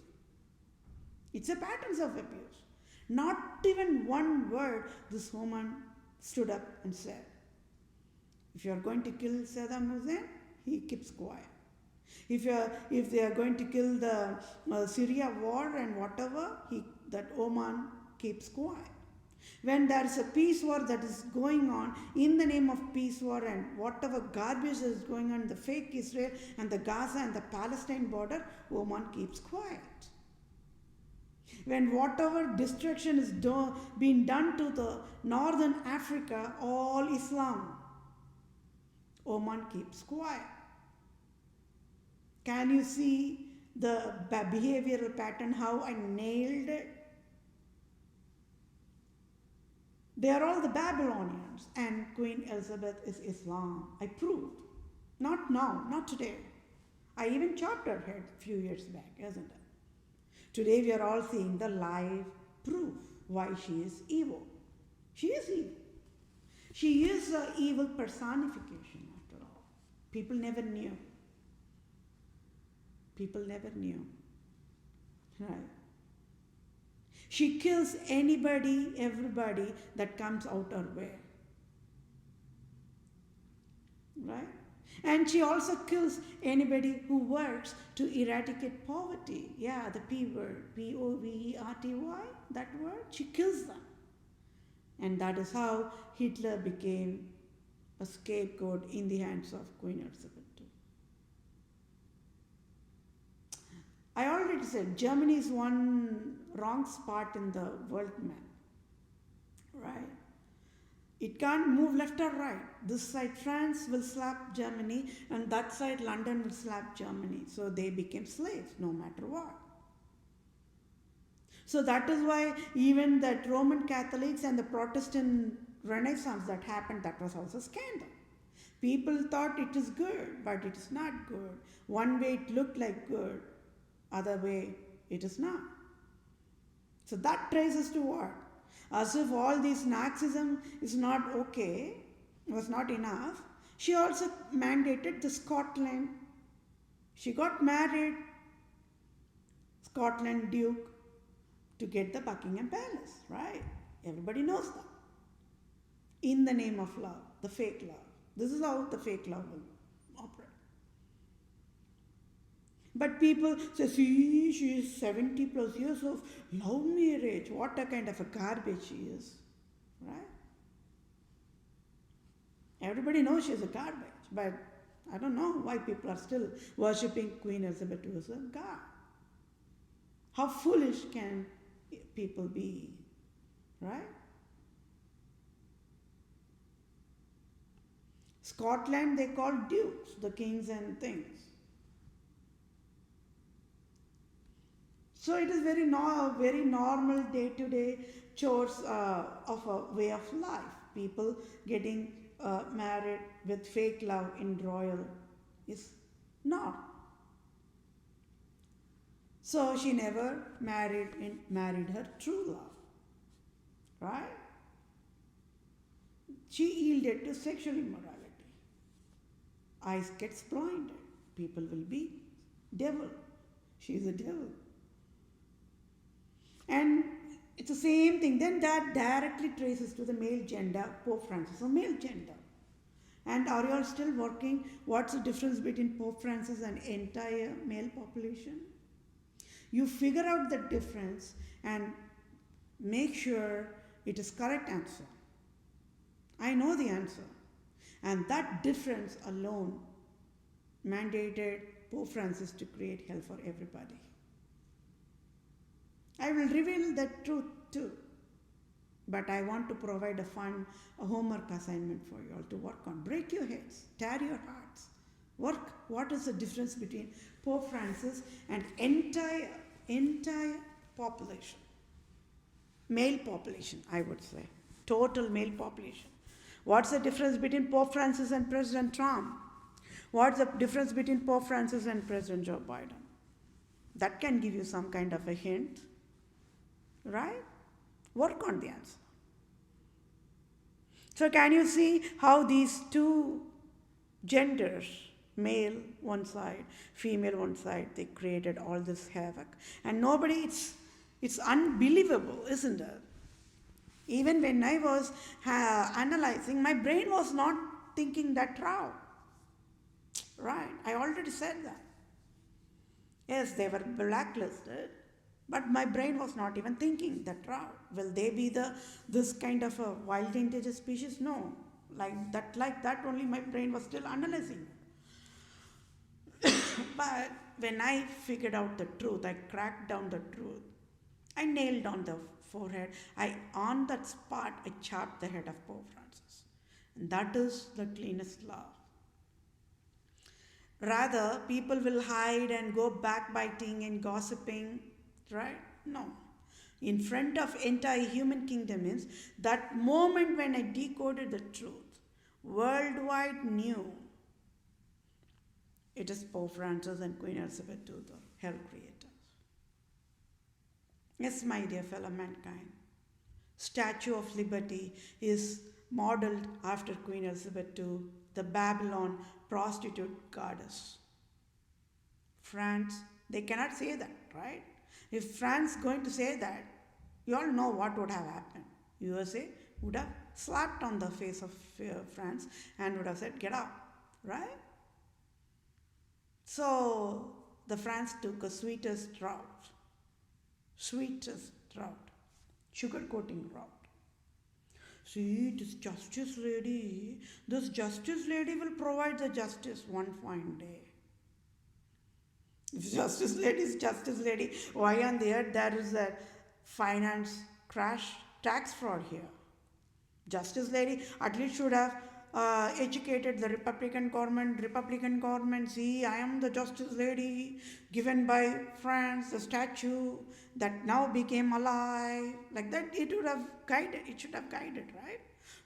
It's a patterns of abuse. Not even one word this Oman stood up and said. If you are going to kill Saddam Hussein, he keeps quiet. If they are going to kill the Syria war and whatever, that Oman keeps quiet. When there is a peace war that is going on in the name of peace war and whatever garbage is going on in the fake Israel and the Gaza and the Palestine border, Oman keeps quiet. When whatever destruction is being done to the northern Africa, all Islam, Oman keeps quiet. Can you see the behavioral pattern, how I nailed it? They are all the Babylonians, and Queen Elizabeth is Islam. I proved. Not now, not today. I even chopped her head a few years back, isn't it? Today we are all seeing the live proof why she is evil. She is evil. She is an evil personification after all. People never knew. People never knew. Right? She kills anybody, everybody that comes out her way. Right? And she also kills anybody who works to eradicate poverty. Yeah, the P word, P-O-V-E-R-T-Y, that word, she kills them. And that is how Hitler became a scapegoat in the hands of Queen Elizabeth II. I already said Germany is one wrong spot in the world map, right? It can't move left or right. This side France will slap Germany and that side London will slap Germany. So they became slaves no matter what. So that is why even that Roman Catholics and the Protestant Renaissance that happened, that was also scandal. People thought it is good, but it is not good. One way it looked like good, other way it is not. So that traces to what? As if all this Nazism is not okay, was not enough, she also mandated the Scotland. She got married, Scotland Duke, to get the Buckingham Palace, right? Everybody knows that. In the name of love, the fake love. This is how the fake love will operate. But people say, see, she is 70 plus years of love marriage. What a kind of a garbage she is, right? Everybody knows she is a garbage, but I don't know why people are still worshipping Queen Elizabeth as a god. How foolish can people be, right? Scotland, they call dukes, the kings and things. So it is very normal day-to-day chores of a way of life. People getting married with fake love in royal is not. So she never married her true love, right? She yielded to sexual immorality. Eyes gets blinded. people will be devil. She is a devil. And it's the same thing. Then that directly traces to the male gender, Pope Francis, so male gender. And are you all still working? What's the difference between Pope Francis and entire male population? You figure out the difference and make sure it is correct answer. I know the answer. And that difference alone mandated Pope Francis to create hell for everybody. I will reveal the truth too. But I want to provide a homework assignment for you all to work on. Break your heads, tear your hearts. Work. What is the difference between Pope Francis and entire population? Male population, I would say. Total male population. What's the difference between Pope Francis and President Trump? What's the difference between Pope Francis and President Joe Biden? That can give you some kind of a hint, right? Work on the answer. So can you see how these two genders, male one side, female one side, they created all this havoc. And nobody, it's unbelievable, isn't it? Even when I was analyzing, my brain was not thinking that route. Right, I already said that. Yes, they were blacklisted, but my brain was not even thinking that route. Will they be this kind of a wild endangered species? No. Like that only my brain was still analyzing. But when I figured out the truth, I cracked down the truth. I nailed on the forehead. On that spot, I chopped the head of Pope Francis. And that is the cleanest love. Rather, people will hide and go backbiting and gossiping, right? No. In front of entire human kingdom means that moment when I decoded the truth, worldwide knew it is Pope Francis and Queen Elizabeth II, the hell creators. Yes, my dear fellow mankind, Statue of Liberty is modeled after Queen Elizabeth II, the Babylon prostitute goddess. France, they cannot say that, right? If France going to say that, you all know what would have happened. USA would have slapped on the face of France and would have said, get out, right? So the France took a sweetest route, sugar-coating route. See, this justice lady will provide the justice one fine day. If justice lady is justice lady, why on the earth there is a finance crash, tax fraud here? Justice lady at least should have educated the Republican government, see, I am the justice lady given by France, the statue that now became alive. Like that, it should have guided, right?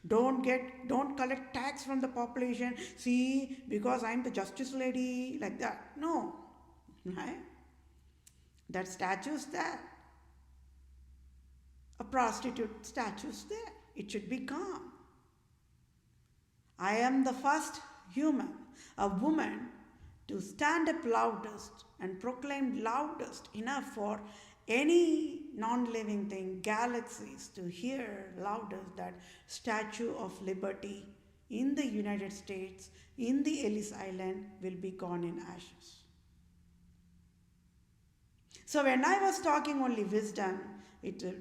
Don't collect tax from the population, see, because I am the justice lady, like that. No, right? That statue's there. A prostitute statue's there. It should be calm. I am the first human, a woman, to stand up loudest and proclaim loudest enough for any non-living thing, galaxies, to hear loudest that Statue of Liberty in the United States, in the Ellis Island, will be gone in ashes. So when I was talking only wisdom,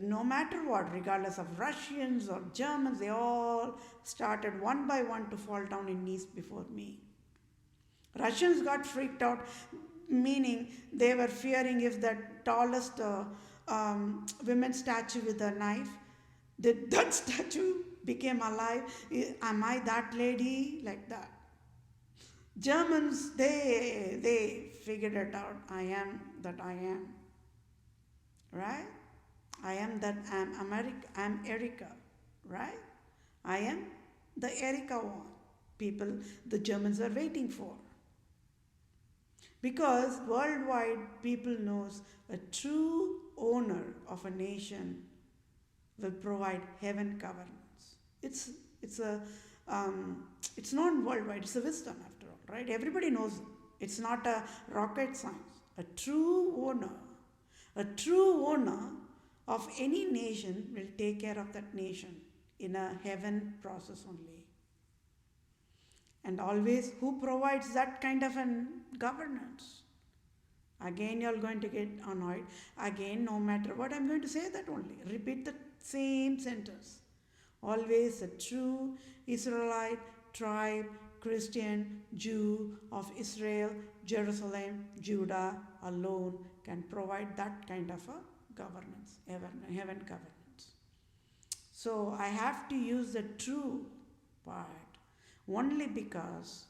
no matter what, regardless of Russians or Germans, they all started one by one to fall down in knees before me. Russians got freaked out, meaning they were fearing if the tallest women's statue with a knife, that statue became alive. Am I that lady? Like that. Germans, they figured it out. I am that I am. Right? I am that I'm Erica, right? I am the Erica one. The Germans are waiting for. Because worldwide people knows a true owner of a nation will provide heaven governance. It's not worldwide, it's a wisdom after all, right? Everybody knows it. It's not a rocket science. A true owner of any nation will take care of that nation in a heaven process only. And always, who provides that kind of an governance? Again, you're going to get annoyed. Again, no matter what, I'm going to say that only. Repeat the same sentence. Always a true Israelite, tribe, Christian, Jew of Israel, Jerusalem, Judah alone can provide that kind of a governance, heaven governance. So I have to use the true part only because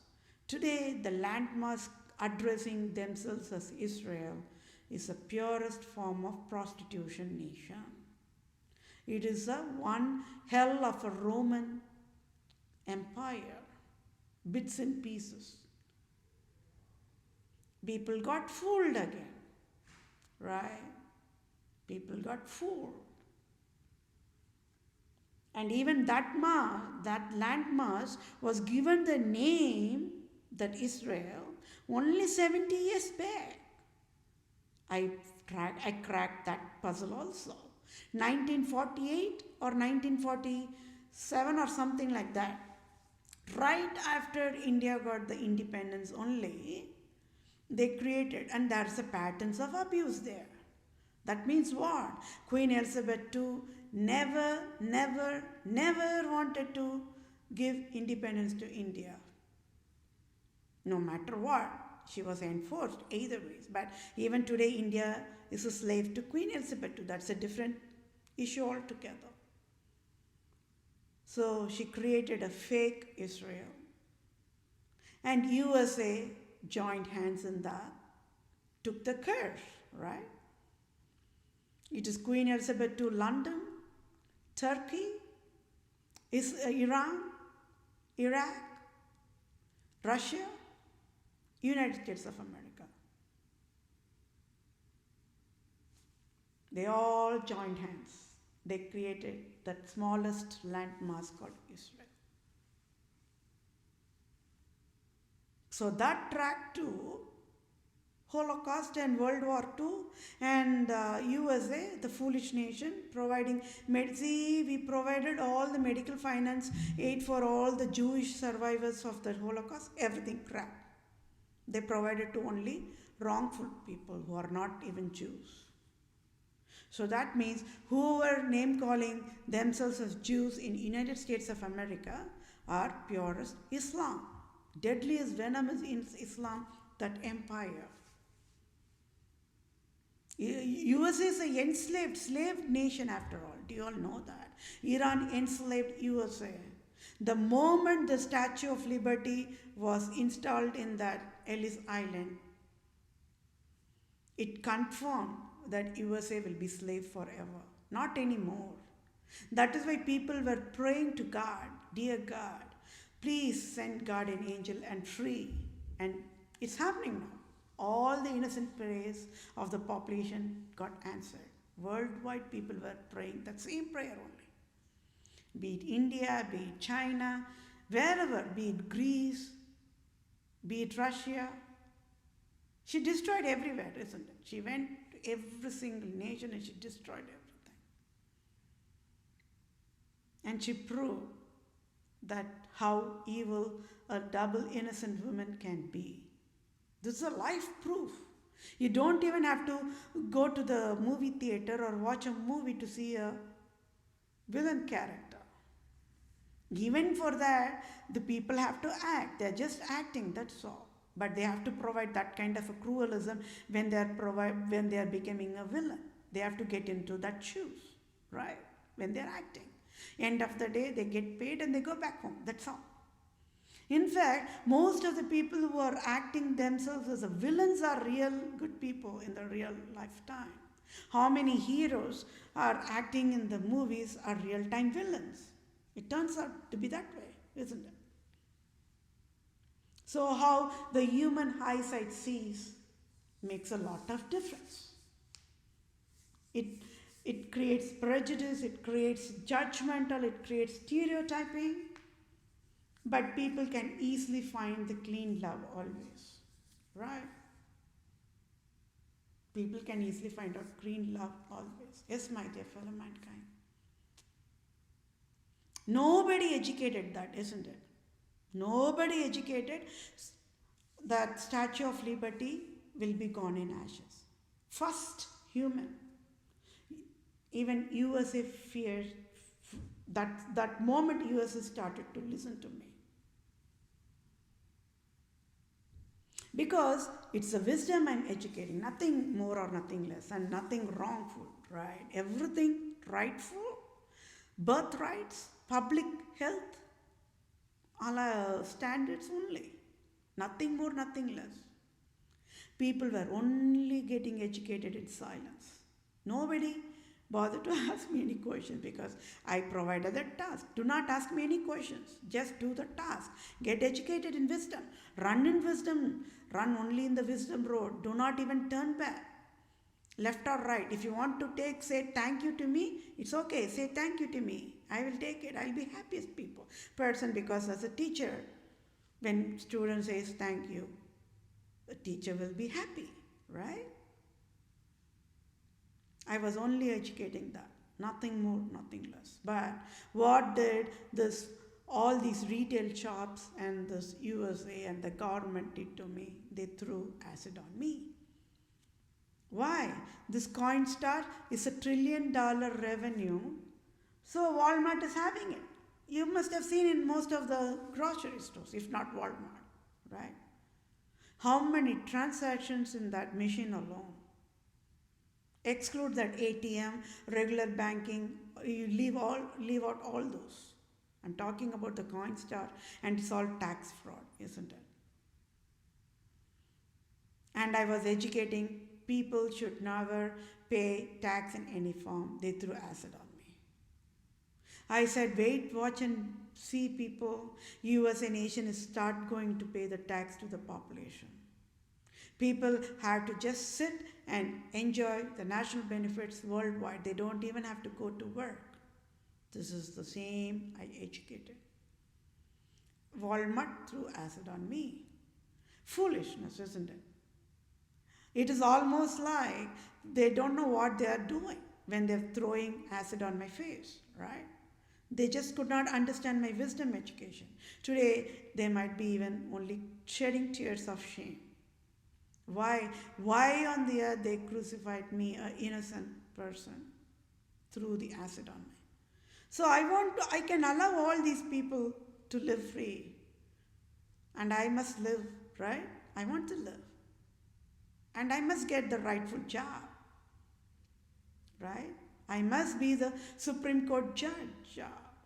today the landmass addressing themselves as Israel is the purest form of prostitution nation. It is a one hell of a Roman empire, bits and pieces. People got fooled again, right? People got fooled. And even that landmass was given the name that Israel only 70 years back. I cracked that puzzle also. 1948 or 1947 or something like that. Right after India got the independence only, they created, and there's a patterns of abuse there. That means what? Queen Elizabeth II never wanted to give independence to India. No matter what, she was enforced either ways. But even today, India is a slave to Queen Elizabeth II. That's a different issue altogether. So she created a fake Israel. And USA joined hands in that, took the curse, right? It is Queen Elizabeth II, London, Turkey, Iran, Iraq, Russia, United States of America. They all joined hands. They created that smallest landmass called Israel. So that track to Holocaust and World War II and USA, the foolish nation, providing we provided all the medical finance aid for all the Jewish survivors of the Holocaust, everything crap. They provided to only wrongful people who are not even Jews. So that means whoever name calling themselves as Jews in United States of America are purest Islam. Deadliest venom is in Islam, that empire. USA is an enslaved nation after all. Do you all know that? Iran enslaved USA. The moment the Statue of Liberty was installed in that Ellis Island, it confirmed that USA will be slave forever. Not anymore. That is why people were praying to God, dear God, please send God an angel and free. And it's happening now. All the innocent prayers of the population got answered. Worldwide people were praying that same prayer only. Be it India, be it China, wherever, be it Greece, be it Russia. She destroyed everywhere, isn't it? She went to every single nation and she destroyed everything. And she proved that how evil a double innocent woman can be. This is a life proof. You don't even have to go to the movie theater or watch a movie to see a villain character. Even for that, the people have to act. They're just acting, that's all. But they have to provide that kind of a cruelism when they are becoming a villain. They have to get into that shoes, right? When they're acting. End of the day, they get paid and they go back home. That's all. In fact, most of the people who are acting themselves as villains are real good people in the real lifetime. How many heroes are acting in the movies are real-time villains? It turns out to be that way, isn't it? So how the human eyesight sees makes a lot of difference. It creates prejudice, it creates judgmental, it creates stereotyping. But people can easily find the clean love always, right? People can easily find out green love always. Yes, my dear fellow mankind. Nobody educated that, isn't it? Nobody educated that Statue of Liberty will be gone in ashes. First human. Even USA feared that moment USA started to listen to me. Because it's the wisdom I'm educating, nothing more or nothing less, and nothing wrongful, right? Everything rightful, birthrights, public health, all standards only. Nothing more, nothing less. People were only getting educated in silence. Nobody bothered to ask me any questions because I provided the task. Do not ask me any questions. Just do the task. Get educated in wisdom. Run in wisdom. Run only in the wisdom road. Do not even turn back. Left or right. If you want to say thank you to me, it's okay. Say thank you to me. I will take it. I'll be happiest person because as a teacher, when student says thank you, the teacher will be happy, right? I was only educating that, nothing more, nothing less. But what did all these retail shops and this USA and the government did to me? They threw acid on me. Why? This Coinstar is $1 trillion revenue, so Walmart is having it. You must have seen in most of the grocery stores, if not Walmart, right? How many transactions in that machine alone? Exclude that ATM, regular banking, you leave out all those. I'm talking about the Coinstar, and it's all tax fraud, isn't it? And I was educating people should never pay tax in any form. They threw acid on me. I said, wait, watch and see, people. USA nation is start going to pay the tax to the population. People have to just sit and enjoy the national benefits worldwide. They don't even have to go to work. This is the same I educated. Walmart threw acid on me. Foolishness, isn't it? It is almost like they don't know what they are doing when they're throwing acid on my face, right? They just could not understand my wisdom education. Today, they might be even only shedding tears of shame. Why on the earth they crucified me, an innocent person, threw the acid on me? So I can allow all these people to live free. And I must live, right? I want to live. And I must get the rightful job, right? I must be the Supreme Court judge.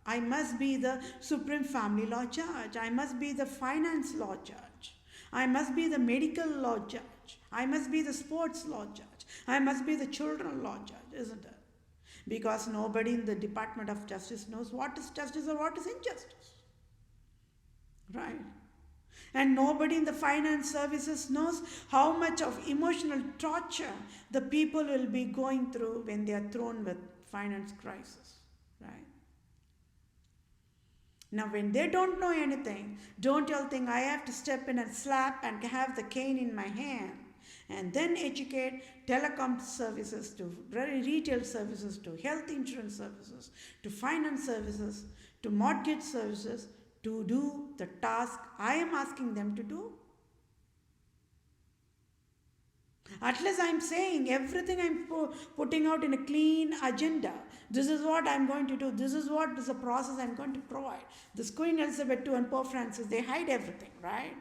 I must be the Supreme Family Law judge. I must be the finance law judge. I must be the medical law judge. I must be the sports law judge. I must be the children law judge, isn't it? Because nobody in the Department of Justice knows what is justice or what is injustice, right? And nobody in the finance services knows how much of emotional torture the people will be going through when they are thrown with finance crisis, right? Now, when they don't know anything, don't you all think I have to step in and slap and have the cane in my hand and then educate telecom services to retail services to health insurance services to finance services to mortgage services to do the task I am asking them to do? At least I'm saying everything I'm putting out in a clean agenda. This is what I'm going to do. This is what is the process I'm going to provide. This Queen Elizabeth II and Pope Francis, they hide everything, right?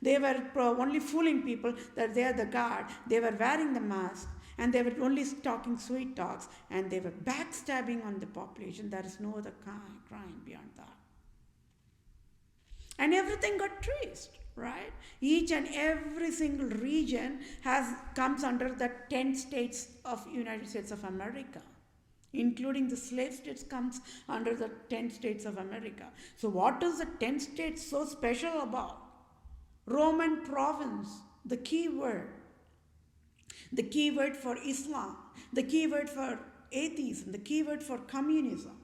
They were only fooling people that they are the guard. They were wearing the mask and they were only talking sweet talks and they were backstabbing on the population. There is no other crime beyond that. And everything got traced, right? Each and every single region comes under the 10 states of United States of America, including the slave states comes under the 10 states of America. So what is the 10 states so special about? Roman province, the key word for Islam, the key word for atheism, the key word for communism,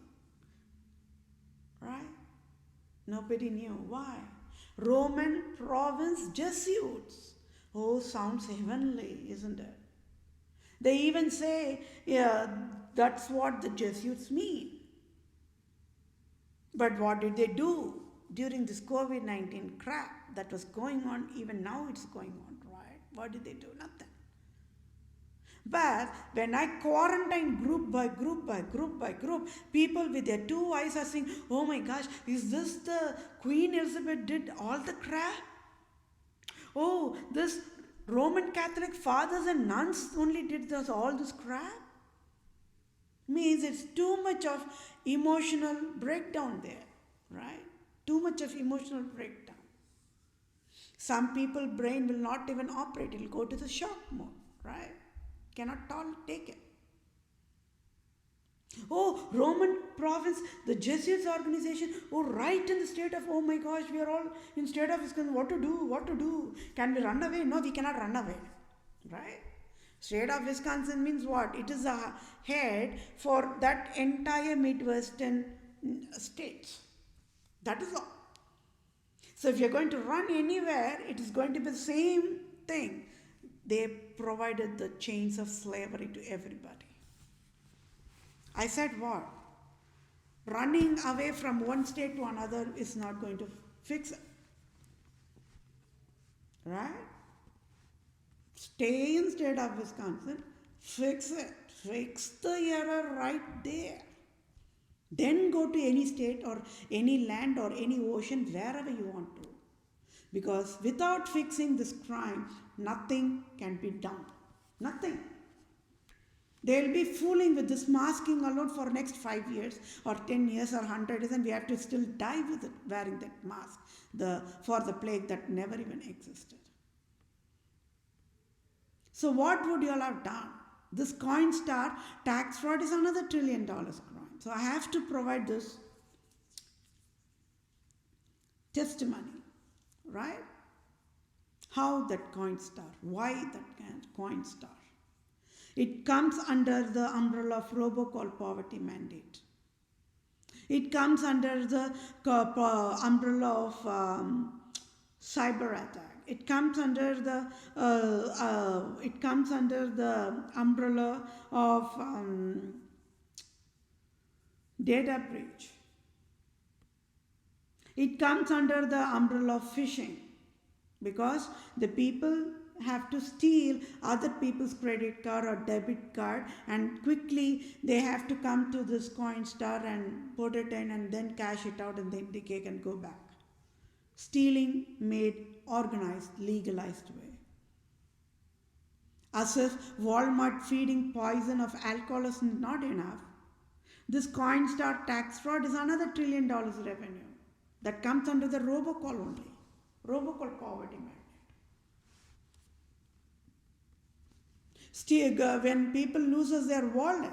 right? Nobody knew. Why? Roman province Jesuits. Oh, sounds heavenly, isn't it? They even say, yeah, that's what the Jesuits mean. But what did they do during this COVID-19 crap that was going on? Even now it's going on, right? What did they do? Nothing. But when I quarantine group by group by group by group, people with their two eyes are saying, oh my gosh, is this the Queen Elizabeth did all the crap? Oh, this Roman Catholic fathers and nuns only did all this crap? Means it's too much of emotional breakdown there, right? Too much of emotional breakdown. Some people's brain will not even operate, it will go to the shock mode, right? Cannot take it. Oh, Roman province, the Jesuits organization, oh, right in the state of, oh my gosh, we are all in state of Wisconsin, what to do? Can we run away? No, we cannot run away, right? State of Wisconsin means what? It is a head for that entire Midwestern states. That is all. So if you're going to run anywhere, it is going to be the same thing. They provided the chains of slavery to everybody. I said what? Running away from one state to another is not going to fix it. Right? Stay in state of Wisconsin, fix it. Fix the error right there. Then go to any state or any land or any ocean, wherever you want to. Because without fixing this crime, nothing can be done. Nothing. They'll be fooling with this masking alone for next 5 years or 10 years or 100 years, and we have to still die with it, wearing that mask for the plague that never even existed. So what would you all have done? This Coinstar tax fraud is another $1 trillion crime. So I have to provide this testimony, right? How that Coinstar, why that Coinstar? It comes under the umbrella of robocall poverty mandate. It comes under the umbrella of cyber attack. It comes under the umbrella of data breach. It comes under the umbrella of phishing, because the people have to steal other people's credit card or debit card, and quickly they have to come to this Coinstar and put it in and then cash it out, and then they can go back. Stealing made organized, legalized way. As if Walmart feeding poison of alcohol is not enough, this Coinstar tax fraud is another $1 trillion revenue that comes under the robocall only. Robocall poverty mandate. When people loses their wallet,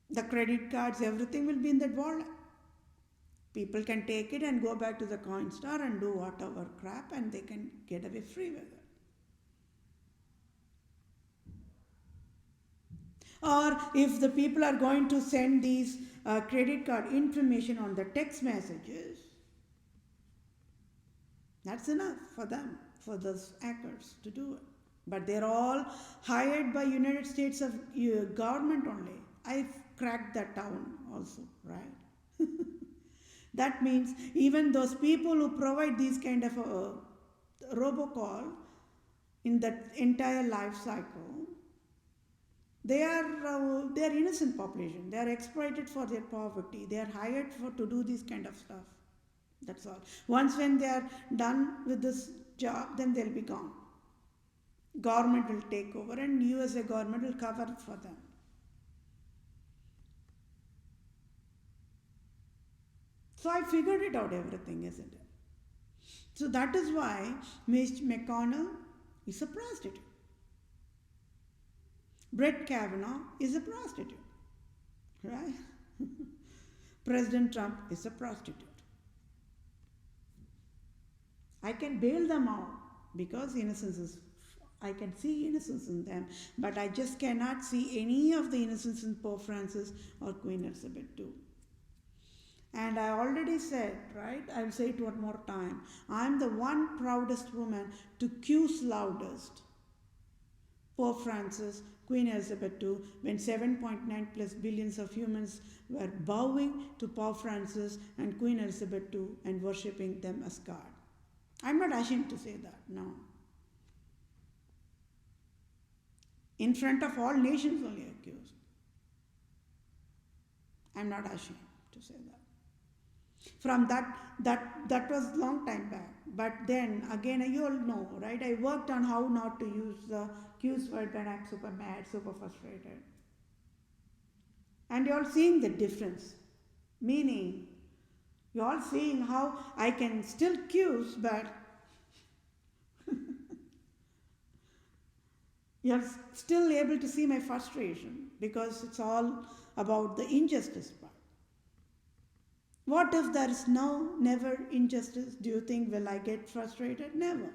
the credit cards, everything will be in that wallet. People can take it and go back to the Coinstar and do whatever crap, and they can get away free with it. Or if the people are going to send these credit card information on the text messages, that's enough for them, for those hackers to do it. But they're all hired by United States of government only. I've cracked that down also, right? That means even those people who provide these kind of robocall in that entire life cycle, they are innocent population. They are exploited for their poverty. They are hired to do this kind of stuff. That's all. Once when they are done with this job, then they'll be gone. Government will take over, and USA government will cover it for them. So I figured it out, everything, isn't it? So that is why Mitch McConnell is a prostitute. Brett Kavanaugh is a prostitute, right? President Trump is a prostitute. I can bail them out because I can see innocence in them, but I just cannot see any of the innocence in Pope Francis or Queen Elizabeth II. And I already said, right? I'll say it one more time. I'm the one proudest woman to accuse loudest. Pope Francis, Queen Elizabeth II, when 7.9 plus billions of humans were bowing to Pope Francis and Queen Elizabeth II and worshipping them as God. I'm not ashamed to say that, no. In front of all nations only accused. I'm not ashamed to say that. From that was long time back. But then again, you all know, right? I worked on how not to use the accuse word when I'm super mad, super frustrated. And you're all seeing the difference. Meaning, you're all seeing how I can still accuse, but you're still able to see my frustration because it's all about the injustice part. What if there is never injustice? Do you think, will I get frustrated? Never.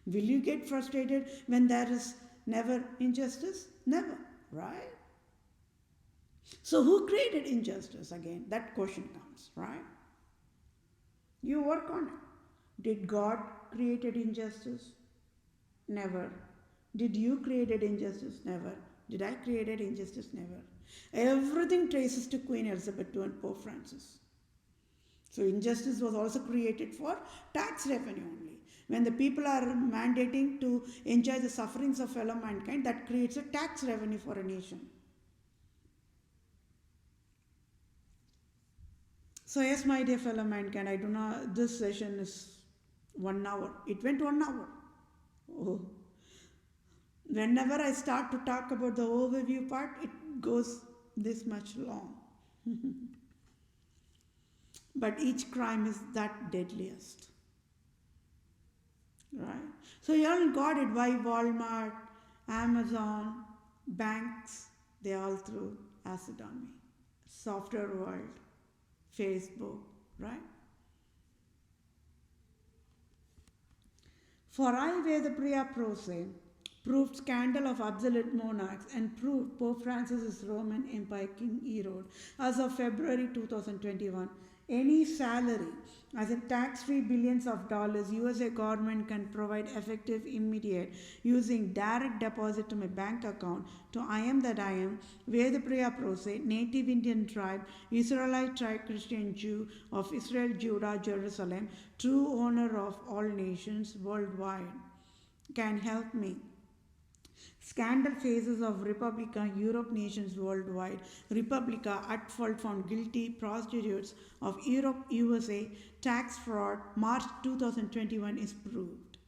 Will you get frustrated when there is never injustice? Never, right? So who created injustice again? That question comes, right? You work on it. Did God create injustice? Never. Did you create injustice? Never. Did I create injustice? Never. Everything traces to Queen Elizabeth II and Pope Francis. So injustice was also created for tax revenue only. When the people are mandating to enjoy the sufferings of fellow mankind, that creates a tax revenue for a nation. So yes, my dear fellow mankind, I do not, this session is 1 hour. It went 1 hour. Oh. Whenever I start to talk about the overview part, it goes this much long. But each crime is that deadliest. Right? So you all got it why Walmart, Amazon, banks, they all threw acid on me. Software world, Facebook, right? For I, Vethapriya, PROSE, proved scandal of Absolute-Monarchs and proved Pope Francis' Roman Empire King Herod as of February 2021. Any salary, as in tax-free billions of dollars, USA government can provide effective, immediate, using direct deposit to my bank account to I am that I am, Vethapriya PROSE, native Indian tribe, Israelite tribe, Christian Jew of Israel, Judah, Jerusalem, true owner of all nations worldwide, can help me. Scandal Faces of Republica, Europe nations worldwide. Republica at fault found guilty. Prostitutes of Europe, USA. Tax fraud, March 2021 is proved.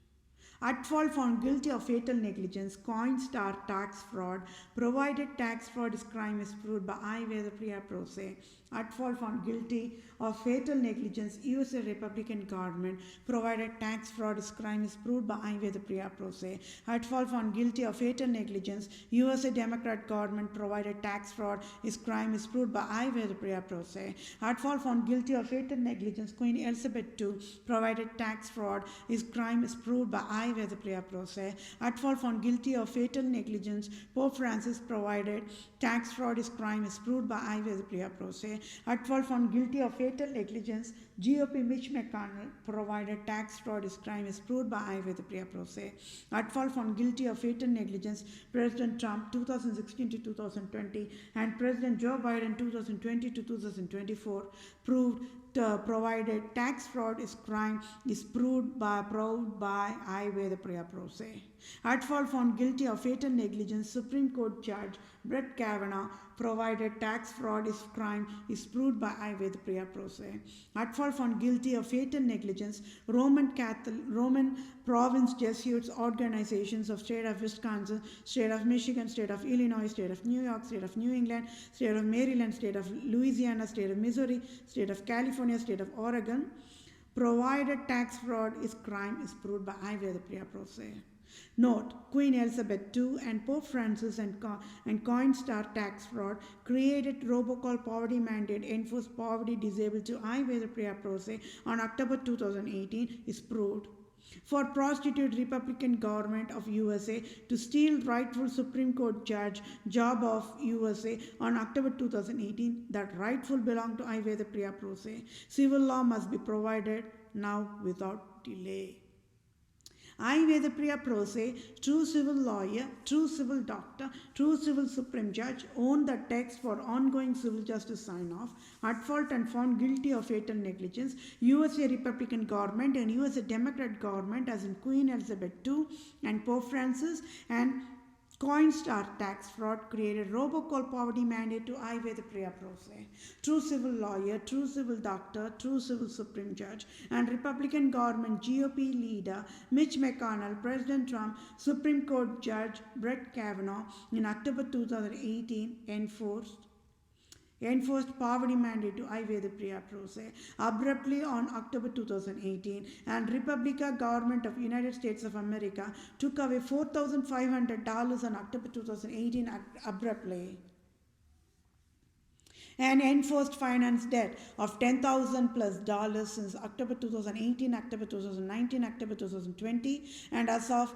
At fault found guilty of fatal negligence. Coinstar tax fraud. Provided tax fraud is crime is proved by I, Vethapriya PROSE. At fault found guilty of fatal negligence. USA Republican government. Provided tax fraud is crime is proved by I, Vethapriya PROSE. At fault found guilty of fatal negligence. USA Democrat government. Provided tax fraud is crime is proved by I, Vethapriya PROSE. At fault found guilty of fatal negligence. Queen Elizabeth II. Provided tax fraud is crime is proved by I, Vethapriya PROSE. At fault found guilty of fatal negligence. Pope Francis. Provided tax fraud is crime is proved by I, Vethapriya PROSE. At fault found guilty of fatal negligence, GOP Mitch McConnell. Provided tax fraud is crime is proved by I, Vethapriya PROSE. At fault found guilty of fatal negligence, President Trump 2016 to 2020 and President Joe Biden 2020 to 2024 proved provided tax fraud is crime is proved by I, Vethapriya PROSE. At fault found guilty of fatal negligence, Supreme Court Judge Brett Kavanaugh. Provided tax fraud is crime is proved by I, Vethapriya PROSE. At fault found guilty of fatal negligence, Roman province Jesuits organizations of state of Wisconsin, state of Michigan, state of Illinois, state of New York, state of New England, state of Maryland, state of Louisiana, state of Missouri, state of California, state of Oregon. Provided tax fraud is crime is proved by I, Vethapriya PROSE. Note, Queen Elizabeth II and Pope Francis and Coinstar tax fraud created robocall poverty mandate enforced poverty disabled to I, Vethapriya PROSE on October 2018 is proved. for prostitute Republican government of USA to steal rightful Supreme Court judge job of USA on October 2018. That rightful belonged to I. Vethapriya PROSE. Civil law must be provided now without delay. I. Vethapriya PROSE, true civil lawyer, true civil doctor, true civil supreme judge, owned the text for ongoing civil justice sign-off, at fault and found guilty of fatal negligence, USA Republican government and USA Democrat government as in Queen Elizabeth II and Pope Francis and Coinstar tax fraud created robocall poverty mandate to I. Vethapriya PROSE. True civil lawyer, true civil doctor, true civil supreme judge, and Republican government GOP leader Mitch McConnell, President Trump, Supreme Court Judge Brett Kavanaugh in October 2018 enforced poverty mandate to I. Vethapriya PROSE abruptly on October 2018, and Republica government of United States of America took away $4,500 on October 2018 abruptly and enforced finance debt of $10,000+ since October 2018, October 2019, October 2020, and as of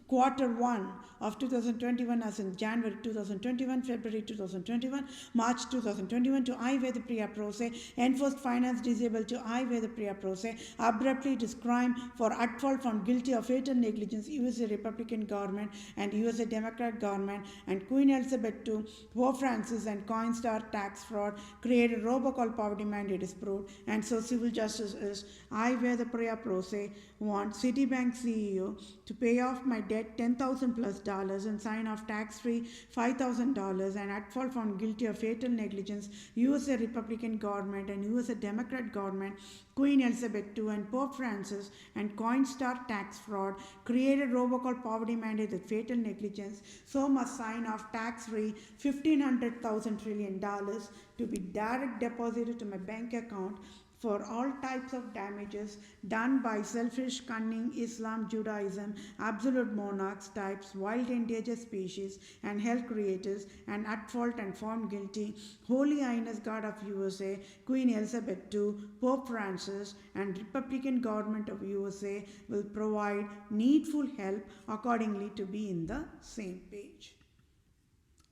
quarter 1 of 2021 as in January 2021, February 2021, March 2021 to I. Vethapriya PROSE, enforced finance disabled to I. Vethapriya PROSE, abruptly it is crime for at fault found guilty of fatal negligence, USA Republican government and USA Democrat government and Queen Elizabeth II, Pope Francis and Coinstar tax fraud, created robocall poverty mandate is proved, and so civil justice is I. Vethapriya PROSE want Citibank CEO to pay off my debt $10,000+ and sign off tax-free $5,000 and at fault found guilty of fatal negligence, USA Republican government and USA Democrat government, Queen Elizabeth II and Pope Francis and Coinstar tax fraud, created robocall poverty mandate with fatal negligence, so must sign off tax-free $1,500,000 trillion to be direct deposited to my bank account for all types of damages done by selfish, cunning, Islam, Judaism, absolute monarchs types, wild endangered species, and hell creators, and at fault and found guilty, Holy Highness God of USA, Queen Elizabeth II, Pope Francis, and Republican government of USA will provide needful help accordingly to be in the same page.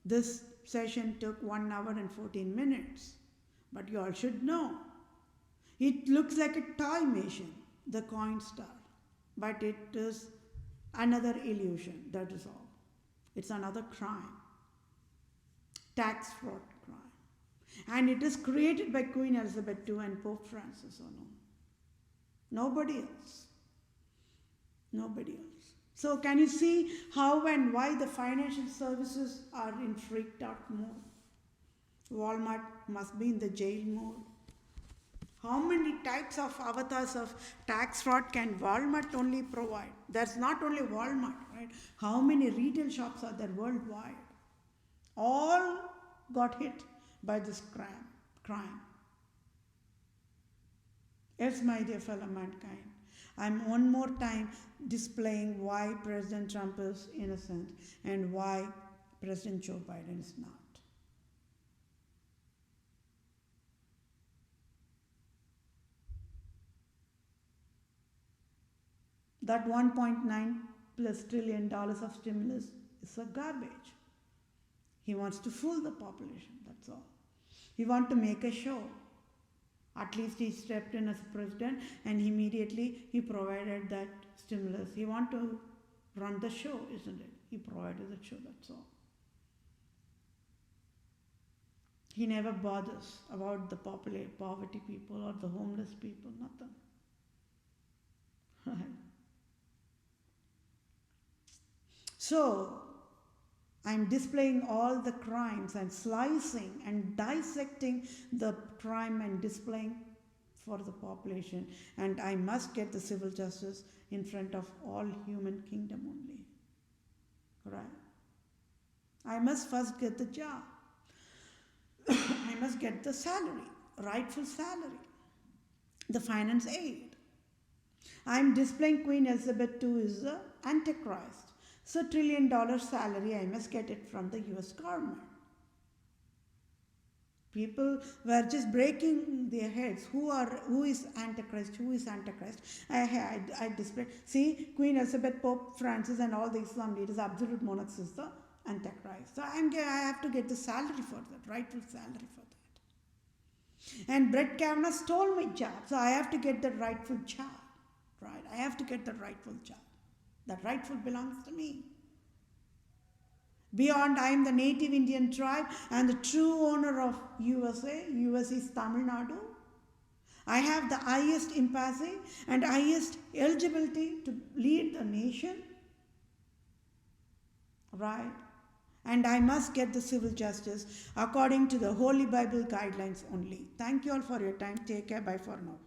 This session took 1 hour and 14 minutes, but you all should know. It looks like a toy machine, the Coinstar, but it is another illusion, that is all. It's another crime, tax fraud crime. And it is created by Queen Elizabeth II and Pope Francis alone. Nobody else. Nobody else. So can you see how and why the financial services are in freaked out mode? Walmart must be in the jail mode. How many types of avatars of tax fraud can Walmart only provide? There's not only Walmart, right? How many retail shops are there worldwide? All got hit by this crime. Yes, my dear fellow mankind, I'm one more time displaying why President Trump is innocent and why President Joe Biden is not. That $1.9+ trillion of stimulus is a garbage. He wants to fool the population, that's all. He wants to make a show. At least he stepped in as president and immediately he provided that stimulus. He wants to run the show, isn't it? He provided the show, that's all. He never bothers about the poverty people or the homeless people, nothing. Right? So, I'm displaying all the crimes and slicing and dissecting the crime and displaying for the population. And I must get the civil justice in front of all human kingdom only. Right? I must first get the job. I must get the salary, rightful salary, the finance aid. I'm displaying Queen Elizabeth II is the Antichrist. So $1 trillion salary, I must get it from the US government. People were just breaking their heads. Who is Antichrist? Who is Antichrist? I displayed. See, Queen Elizabeth, Pope Francis, and all the Islam leaders, absolute monarchs is the Antichrist. So I have to get the salary for that, rightful salary for that. And Brett Kavanaugh stole my job, so I have to get the rightful job. Right? I have to get the rightful job. That rightful belongs to me. Beyond, I am the native Indian tribe and the true owner of USA. US is Tamil Nadu. I have the highest impasse and highest eligibility to lead the nation. Right? And I must get the civil justice according to the Holy Bible guidelines only. Thank you all for your time. Take care. Bye for now.